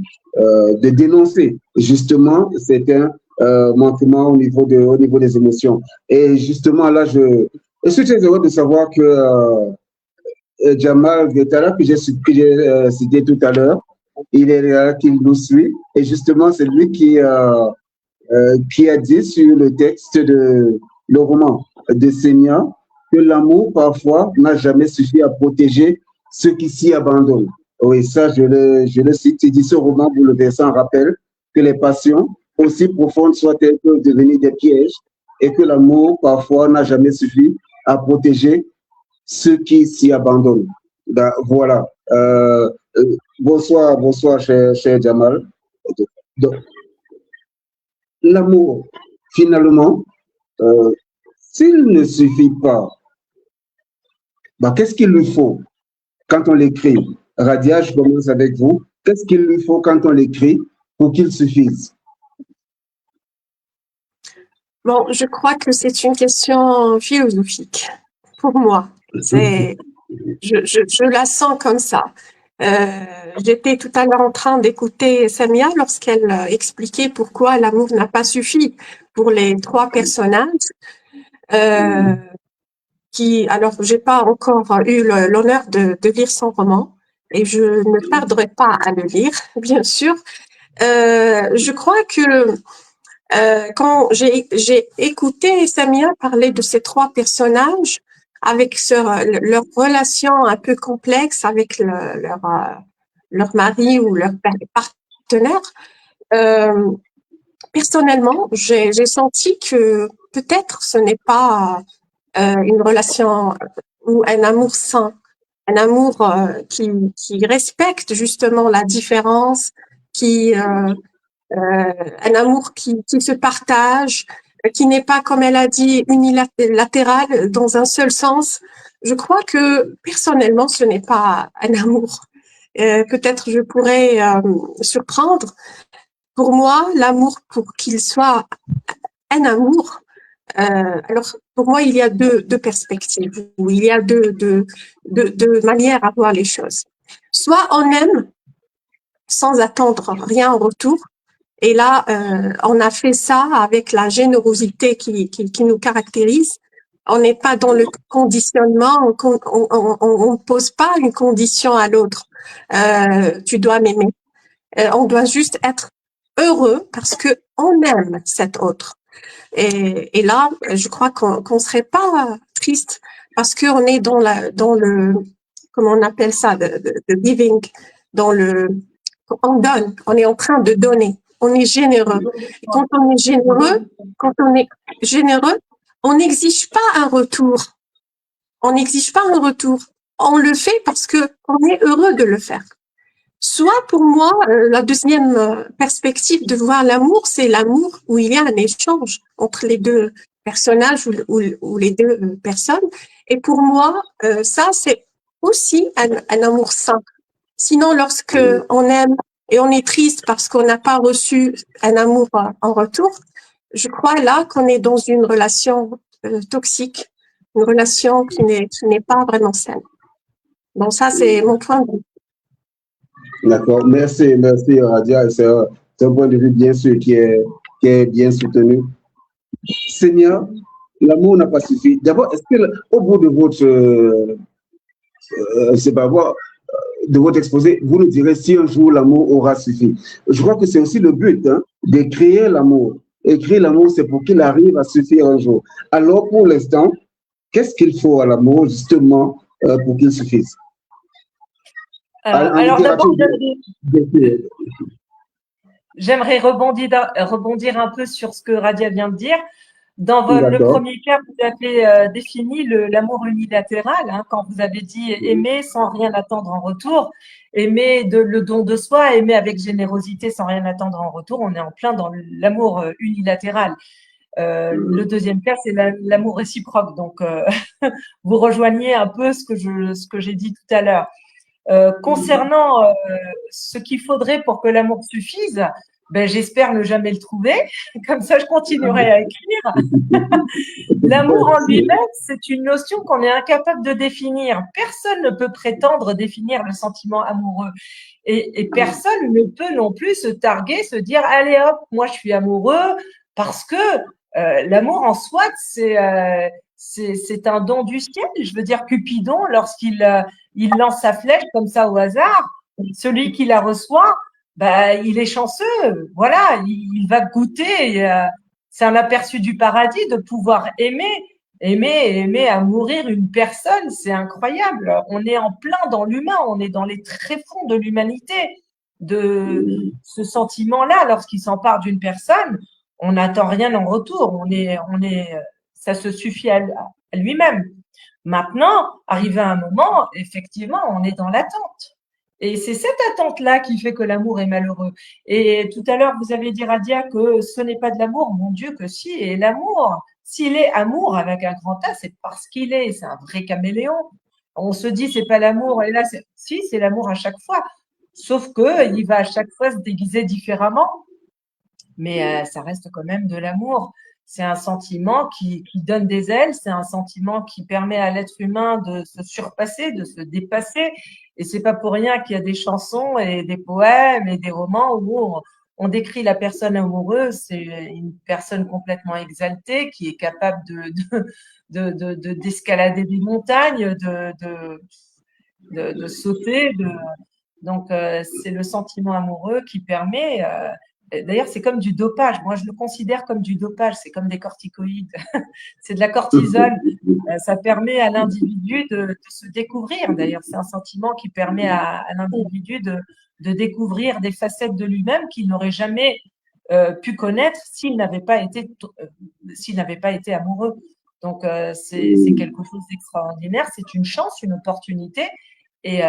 dénoncer justement certains manquements au niveau des émotions. Et justement, là, je suis très heureux de savoir que Jamal Guettara, que j'ai cité tout à l'heure, il est là, qu'il nous suit. Et justement, c'est lui qui a dit sur le texte de le roman de Senia que l'amour, parfois, n'a jamais suffi à protéger ceux qui s'y abandonnent. Oui, ça, je le cite. Il dit ce roman, vous le versant, rappelle que les passions, aussi profondes soient-elles, peuvent devenir des pièges et que l'amour, parfois, n'a jamais suffi à protéger ceux qui s'y abandonnent. Ben, voilà. Bonsoir, cher Jamal. Donc, l'amour, finalement, s'il ne suffit pas, ben, qu'est-ce qu'il lui faut quand on l'écrit? Radia, je commence avec vous. Qu'est-ce qu'il lui faut quand on l'écrit pour qu'il suffise? Bon, je crois que c'est une question philosophique pour moi. Je la sens comme ça. J'étais tout à l'heure en train d'écouter Samia lorsqu'elle expliquait pourquoi l'amour n'a pas suffi pour les trois personnages. Alors, j'ai pas encore eu l'honneur de lire son roman et je ne tarderai pas à le lire, bien sûr. Je crois que quand j'ai écouté Samia parler de ces trois personnages avec leur relation un peu complexe avec leur mari ou leur partenaire, personnellement, j'ai senti que peut-être ce n'est pas une relation ou un amour sain, un amour qui respecte justement la différence, un amour qui se partage, qui n'est pas, comme elle a dit, unilatéral dans un seul sens. Je crois que personnellement, ce n'est pas un amour. Peut-être je pourrais surprendre. Pour moi, l'amour, pour qu'il soit un amour, alors pour moi, il y a deux perspectives, ou il y a deux manières à voir les choses. Soit on aime sans attendre rien en retour, et là, on a fait ça avec la générosité qui nous caractérise. On n'est pas dans le conditionnement, on pose pas une condition à l'autre. Tu dois m'aimer. On doit juste être heureux parce que on aime cet autre. Et là, je crois qu'on serait pas triste parce qu'on est dans le, comment on appelle ça, de giving, on donne, on est en train de donner. On est généreux. Et quand on est généreux, on n'exige pas un retour. On n'exige pas un retour. On le fait parce que on est heureux de le faire. Soit pour moi, la deuxième perspective de voir l'amour, c'est l'amour où il y a un échange entre les deux personnages ou les deux personnes. Et pour moi, ça, c'est aussi un amour sain. Sinon, lorsque on aime et on est triste parce qu'on n'a pas reçu un amour en retour, je crois là qu'on est dans une relation toxique une relation qui n'est pas vraiment saine. Bon, ça, c'est mon point de vue. D'accord, merci Radia. C'est un point de vue bien sûr qui est bien soutenu. Seigneur, l'amour n'a pas suffi. D'abord, est-ce que au bout de votre exposé, vous nous direz si un jour l'amour aura suffi. Je crois que c'est aussi le but, hein, de créer l'amour. Et créer l'amour, c'est pour qu'il arrive à suffire un jour. Alors, pour l'instant, qu'est-ce qu'il faut à l'amour, justement, pour qu'il suffise? Alors d'abord, j'aimerais rebondir un peu sur ce que Radia vient de dire. Dans le premier cas, vous avez défini l'amour unilatéral, hein, quand vous avez dit aimer sans rien attendre en retour, aimer le don de soi, aimer avec générosité sans rien attendre en retour. On est en plein dans l'amour unilatéral. Le deuxième cas, c'est l'amour réciproque. Donc, vous rejoignez un peu ce que j'ai dit tout à l'heure. Concernant ce qu'il faudrait pour que l'amour suffise, ben, j'espère ne jamais le trouver. Comme ça, je continuerai à écrire. L'amour en lui-même, c'est une notion qu'on est incapable de définir. Personne ne peut prétendre définir le sentiment amoureux. Et personne ne peut non plus se targuer, se dire « Allez hop, moi je suis amoureux », parce que l'amour en soi, c'est un don du ciel. Je veux dire, Cupidon, lorsqu'il lance sa flèche comme ça au hasard, celui qui la reçoit, bah, il est chanceux. Voilà, il va goûter. C'est un aperçu du paradis de pouvoir aimer à mourir une personne. C'est incroyable. On est en plein dans l'humain. On est dans les tréfonds de l'humanité. De ce sentiment-là, lorsqu'il s'empare d'une personne, on n'attend rien en retour. Ça se suffit à lui-même. Maintenant, arrivé à un moment, effectivement, on est dans l'attente. Et c'est cette attente-là qui fait que l'amour est malheureux. Et tout à l'heure, vous avez dit, Radia, que ce n'est pas de l'amour. Mon Dieu, que si. Et l'amour, s'il est amour avec un grand A, c'est parce qu'il est. C'est un vrai caméléon. On se dit, c'est pas l'amour. Et là, si, c'est l'amour à chaque fois. Sauf que il va à chaque fois se déguiser différemment. Mais ça reste quand même de l'amour. C'est un sentiment qui donne des ailes, c'est un sentiment qui permet à l'être humain de se surpasser, de se dépasser. Et c'est pas pour rien qu'il y a des chansons et des poèmes et des romans où on décrit la personne amoureuse, c'est une personne complètement exaltée qui est capable d'escalader des montagnes, de sauter. Donc, c'est le sentiment amoureux qui permet… D'ailleurs, c'est comme du dopage. Moi, je le considère comme du dopage. C'est comme des corticoïdes. C'est de la cortisone. Ça permet à l'individu de se découvrir. D'ailleurs, c'est un sentiment qui permet à l'individu de découvrir des facettes de lui-même qu'il n'aurait jamais pu connaître s'il n'avait pas été amoureux. Donc, c'est quelque chose d'extraordinaire. C'est une chance, une opportunité. Et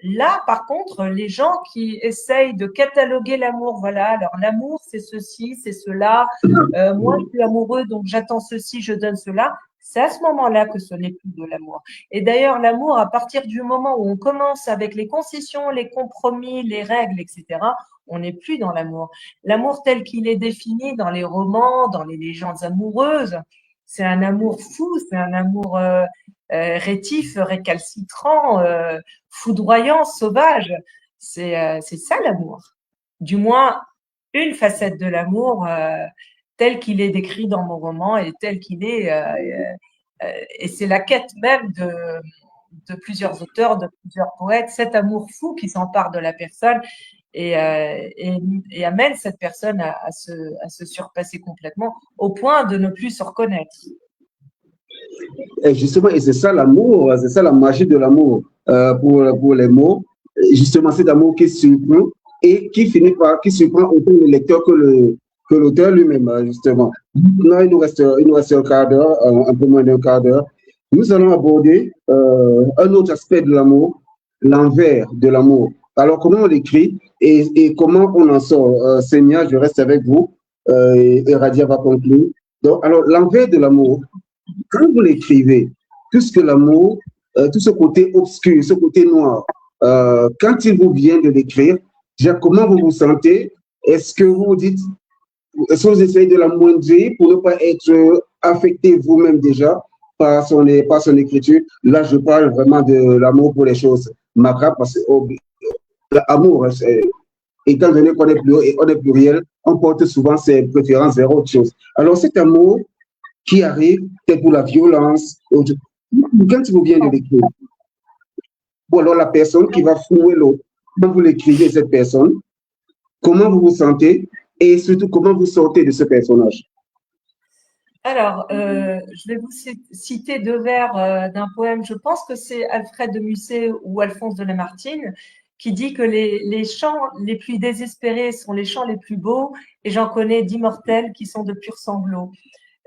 là, par contre, les gens qui essayent de cataloguer l'amour, voilà, alors l'amour, c'est ceci, c'est cela, moi, je suis amoureux, donc j'attends ceci, je donne cela, c'est à ce moment-là que ce n'est plus de l'amour. Et d'ailleurs, l'amour, à partir du moment où on commence avec les concessions, les compromis, les règles, etc., on n'est plus dans l'amour. L'amour tel qu'il est défini dans les romans, dans les légendes amoureuses, c'est un amour fou, c'est un amour rétif, récalcitrant, foudroyant, sauvage. C'est ça l'amour. Du moins, une facette de l'amour tel qu'il est décrit dans mon roman et tel qu'il est. Et c'est la quête même de plusieurs auteurs, de plusieurs poètes, cet amour fou qui s'empare de la personne et amène cette personne à se surpasser complètement au point de ne plus se reconnaître. Et justement, et c'est ça l'amour, c'est ça la magie de l'amour pour les mots. Justement, cet amour qui surprend et qui surprend autant le lecteur que l'auteur lui-même, justement. Là, il nous reste un quart d'heure, un peu moins d'un quart d'heure. Nous allons aborder un autre aspect de l'amour, l'envers de l'amour. Alors, comment on l'écrit et comment on en sort? Seigneur, je reste avec vous et Radia va conclure. Donc, alors, l'envers de l'amour, quand vous l'écrivez, puisque l'amour, tout ce côté obscur, ce côté noir, quand il vous vient de l'écrire, déjà, comment vous vous sentez? Est-ce que vous essayez de l'amoindrir pour ne pas être affecté vous-même déjà? par son écriture. Là, je parle vraiment de l'amour pour les choses macabres, parce que l'amour, étant donné qu'on est pluriel, on porte souvent ses préférences vers autre chose. Alors, cet amour qui arrive, c'est pour la violence. Quand vous venez de l'écrire, ou alors la personne qui va fouer l'autre, quand vous l'écrivez, cette personne, comment vous vous sentez et surtout comment vous sortez de ce personnage? Alors, je vais vous citer deux vers d'un poème. Je pense que c'est Alfred de Musset ou Alphonse de Lamartine qui dit que les chants les plus désespérés sont les chants les plus beaux, et j'en connais d'immortels qui sont de purs sanglots.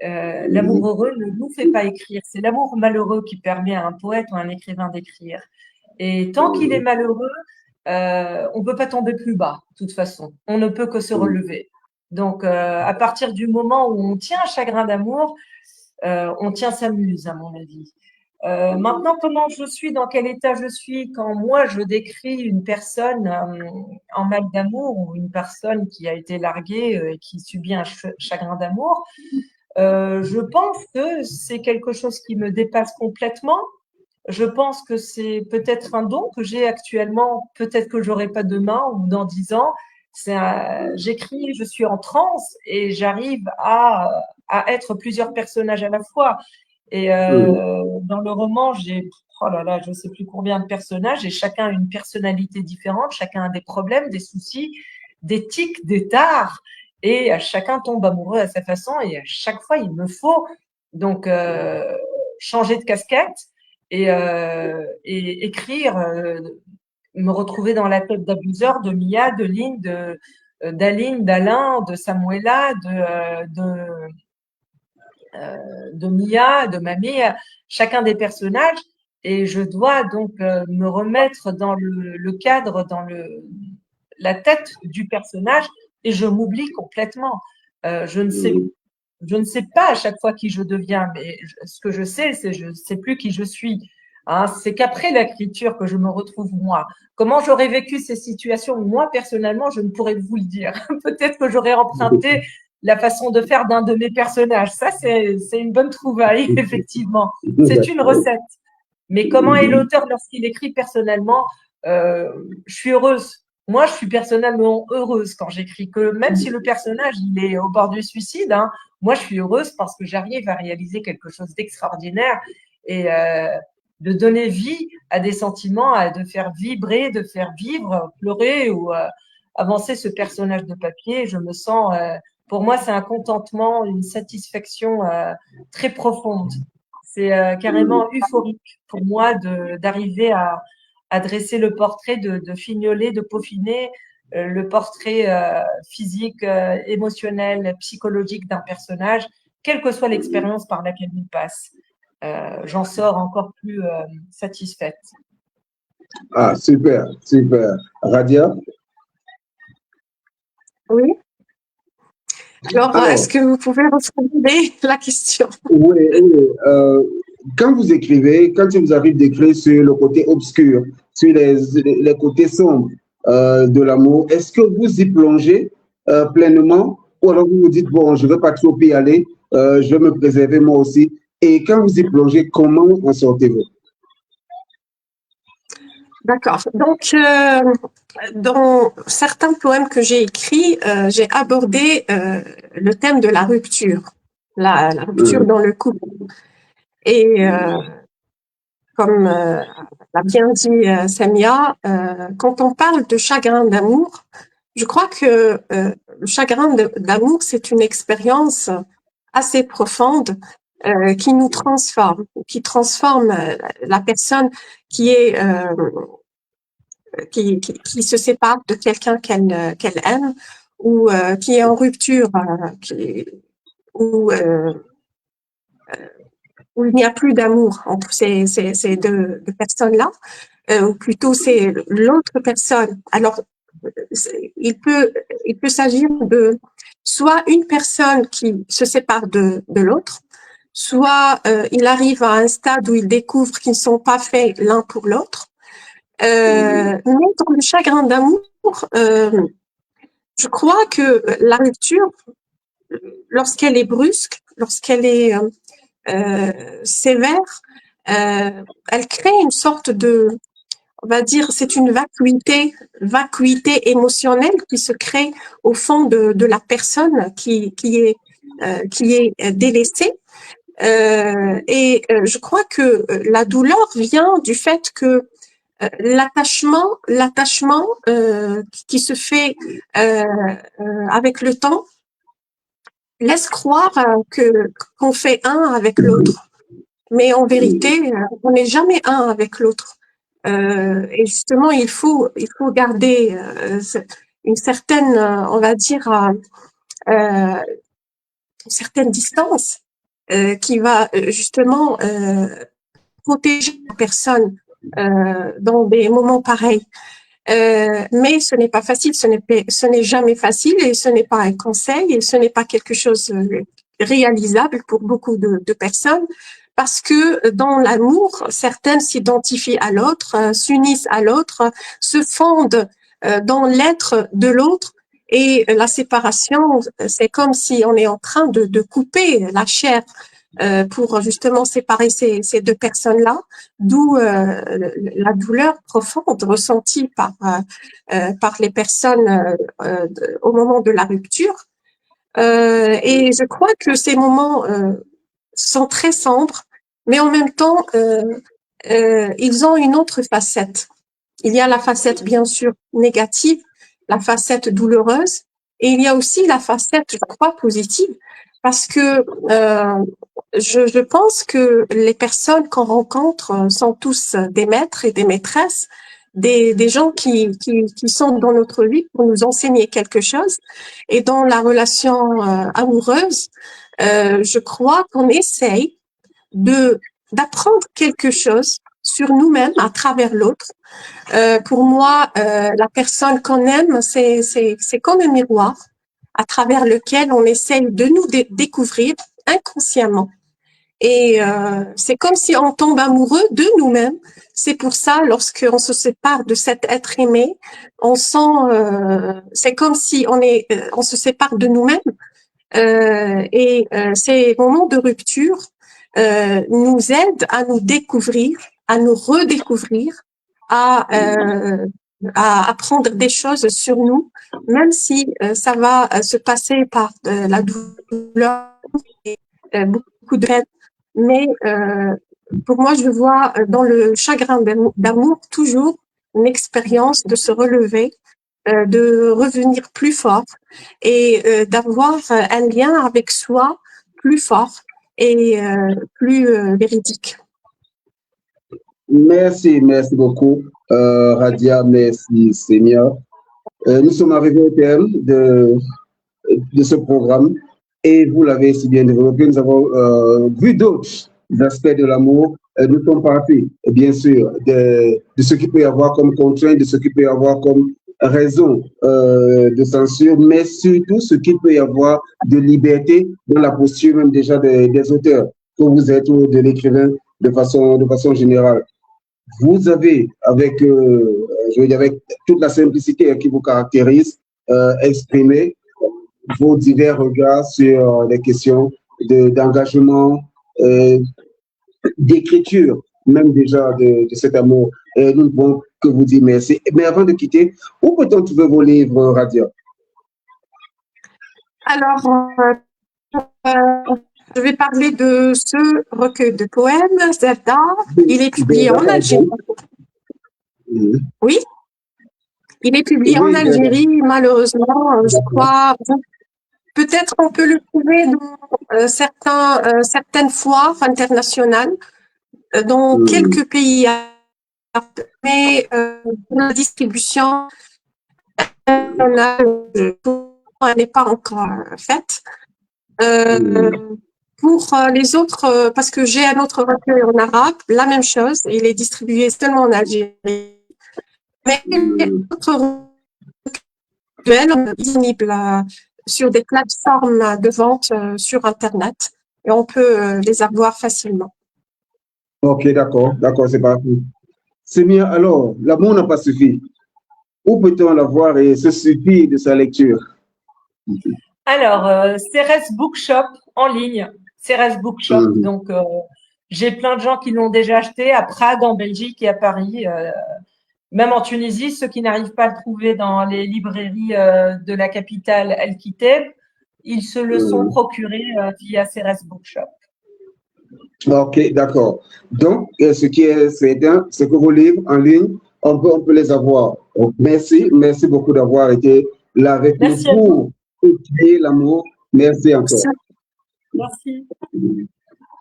L'amour heureux ne nous fait pas écrire. C'est l'amour malheureux qui permet à un poète ou à un écrivain d'écrire. Et tant qu'il est malheureux, on ne peut pas tomber plus bas, de toute façon. On ne peut que se relever. Donc, à partir du moment où on tient un chagrin d'amour, on tient sa muse, à mon avis. Maintenant, comment je suis, dans quel état je suis quand moi je décris une personne en mal d'amour, ou une personne qui a été larguée et qui subit un chagrin d'amour, je pense que c'est quelque chose qui me dépasse complètement. Je pense que c'est peut-être un don que j'ai actuellement, peut-être que j'aurai pas demain ou dans 10 ans. J'écris, je suis en transe et j'arrive à être plusieurs personnages à la fois. Et dans le roman, j'ai, oh là là, je sais plus combien de personnages, et chacun a une personnalité différente, chacun a des problèmes, des soucis, des tics, des tares, et chacun tombe amoureux à sa façon, et à chaque fois, il me faut donc changer de casquette et écrire, me retrouver dans la tête d'Abuseur, de Mia, de Lynn, d'Aline, d'Alain, de Samuela, de Mia, de Mamie, chacun des personnages. Et je dois donc me remettre dans le cadre, dans la tête du personnage, et je m'oublie complètement. Je ne sais pas à chaque fois qui je deviens, mais ce que je sais, c'est je ne sais plus qui je suis. Hein, c'est qu'après l'écriture que je me retrouve moi. Comment j'aurais vécu ces situations, moi personnellement, je ne pourrais vous le dire. Peut-être que j'aurais emprunté la façon de faire d'un de mes personnages. Ça, c'est une bonne trouvaille, effectivement. C'est une recette. Mais comment est l'auteur lorsqu'il écrit personnellement? Je suis heureuse. Moi, je suis personnellement heureuse quand j'écris, que même si le personnage il est au bord du suicide, hein, moi, je suis heureuse parce que j'arrive à réaliser quelque chose d'extraordinaire et de donner vie à des sentiments, de faire vibrer, de faire vivre, pleurer ou avancer ce personnage de papier. Je me sens, pour moi, c'est un contentement, une satisfaction très profonde. C'est carrément euphorique pour moi d'arriver à dresser le portrait, de fignoler, de peaufiner le portrait physique, émotionnel, psychologique d'un personnage, quelle que soit l'expérience par laquelle il passe. J'en sors encore plus satisfaite. Ah, super, super. Radia? Oui. Alors, est-ce que vous pouvez reformuler la question? Oui, oui. Quand vous écrivez, quand il vous arrive d'écrire sur le côté obscur, sur les côtés sombres de l'amour, est-ce que vous y plongez pleinement, ou alors vous vous dites, bon, je ne veux pas trop y aller, je vais me préserver moi aussi. Et quand vous y plongez, comment en sortez-vous? D'accord. Donc, dans certains poèmes que j'ai écrits, j'ai abordé le thème de la rupture, la rupture dans le couple. Et comme l'a bien dit Samia, quand on parle de chagrin d'amour, je crois que le chagrin d'amour, c'est une expérience assez profonde qui nous transforme, qui transforme la personne qui est qui se sépare de quelqu'un qu'elle aime, ou qui est en rupture, où où il n'y a plus d'amour entre ces deux personnes-là, ou plutôt c'est l'autre personne. Alors, il peut s'agir de soit une personne qui se sépare de l'autre, soit il arrive à un stade où il découvre qu'ils ne sont pas faits l'un pour l'autre. Mais dans le chagrin d'amour, je crois que la rupture, lorsqu'elle est brusque, lorsqu'elle est sévère, elle crée une sorte de, on va dire, c'est une vacuité émotionnelle qui se crée au fond de la personne qui est délaissée. Je crois que la douleur vient du fait que l'attachement qui se fait avec le temps laisse croire qu'on fait un avec l'autre, mais en vérité, on n'est jamais un avec l'autre. Et justement, il faut garder une certaine, on va dire, une certaine distance qui va justement protéger la personne dans des moments pareils. Mais ce n'est pas facile, ce n'est jamais facile et ce n'est pas un conseil et ce n'est pas quelque chose réalisable pour beaucoup de personnes parce que dans l'amour, certaines s'identifient à l'autre, s'unissent à l'autre, se fondent dans l'être de l'autre et la séparation, c'est comme si on est en train de couper la chair pour justement séparer ces deux personnes-là, d'où la douleur profonde ressentie par les personnes au moment de la rupture. Et je crois que ces moments sont très sombres, mais en même temps, ils ont une autre facette. Il y a la facette, bien sûr, négative, la facette douloureuse, et il y a aussi la facette, je crois, positive, parce que je pense que les personnes qu'on rencontre sont tous des maîtres et des maîtresses, des gens qui sont dans notre vie pour nous enseigner quelque chose. Et dans la relation amoureuse, je crois qu'on essaye d'apprendre quelque chose sur nous-mêmes à travers l'autre. Pour moi, la personne qu'on aime, c'est comme un miroir à travers lequel on essaye de nous découvrir inconsciemment. Et c'est comme si on tombe amoureux de nous-mêmes. C'est pour ça, lorsqu'on se sépare de cet être aimé, on sent, c'est comme si on se sépare de nous-mêmes. Ces moments de rupture nous aident à nous découvrir, à nous redécouvrir, à apprendre des choses sur nous, même si ça va se passer par la douleur et beaucoup de peine. Mais pour moi, je vois dans le chagrin d'amour toujours une expérience de se relever, de revenir plus fort et d'avoir un lien avec soi plus fort et plus véridique. Merci beaucoup, Radia, merci, Seigneur. Nous sommes arrivés au terme de ce programme et vous l'avez si bien développé. Nous avons vu d'autres aspects de l'amour. Nous sommes partis, bien sûr, de ce qu'il peut y avoir comme contrainte, de ce qu'il peut y avoir comme raison de censure, mais surtout ce qu'il peut y avoir de liberté dans la posture même déjà des auteurs, que vous êtes ou de l'écrivain de façon générale. Vous avez, avec toute la simplicité qui vous caractérise, exprimé vos divers regards sur les questions d'engagement, d'écriture, même déjà de cet amour. Nous ne pouvons que vous dire merci. Mais avant de quitter, où peut-on trouver vos livres, Radia? Alors, je vais parler de ce recueil de poèmes, Zerda. Il est publié en Algérie. Oui, il est publié en Algérie, malheureusement, je crois. Peut-être on peut le trouver dans certaines foires internationales, dans quelques pays, mais la distribution n'est pas encore faite. Pour les autres, parce que j'ai un autre recueil en arabe, la même chose, il est distribué seulement en Algérie. Mais d'autres recueils disponibles sur des plateformes de vente sur Internet et on peut les avoir facilement. Ok, d'accord, c'est parti. C'est bien. Alors, l'amour n'a pas suffi. Où peut-on l'avoir et se suffit de sa lecture? Alors, Cérès Bookshop en ligne. Ceres Bookshop. Donc, j'ai plein de gens qui l'ont déjà acheté à Prague, en Belgique et à Paris. Même en Tunisie, ceux qui n'arrivent pas à le trouver dans les librairies de la capitale El-Kiteb, ils se le sont procurés via Ceres Bookshop. Ok, d'accord. Donc, ce qui est certain, c'est que vos livres en ligne, on peut les avoir. Donc, merci beaucoup d'avoir été là avec nous pour étudier l'amour. Merci encore. Merci.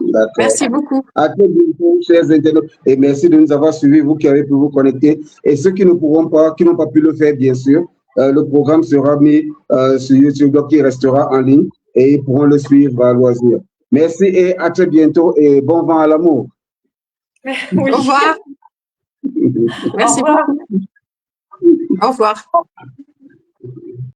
D'accord. Merci beaucoup. À très bientôt, chers internautes. Et merci de nous avoir suivis, vous qui avez pu vous connecter. Et ceux qui n'ont pas pu le faire, bien sûr, le programme sera mis sur YouTube, donc il restera en ligne et ils pourront le suivre à loisir. Merci et à très bientôt et bon vent à l'amour. Oui. Au revoir. Merci beaucoup. Au revoir.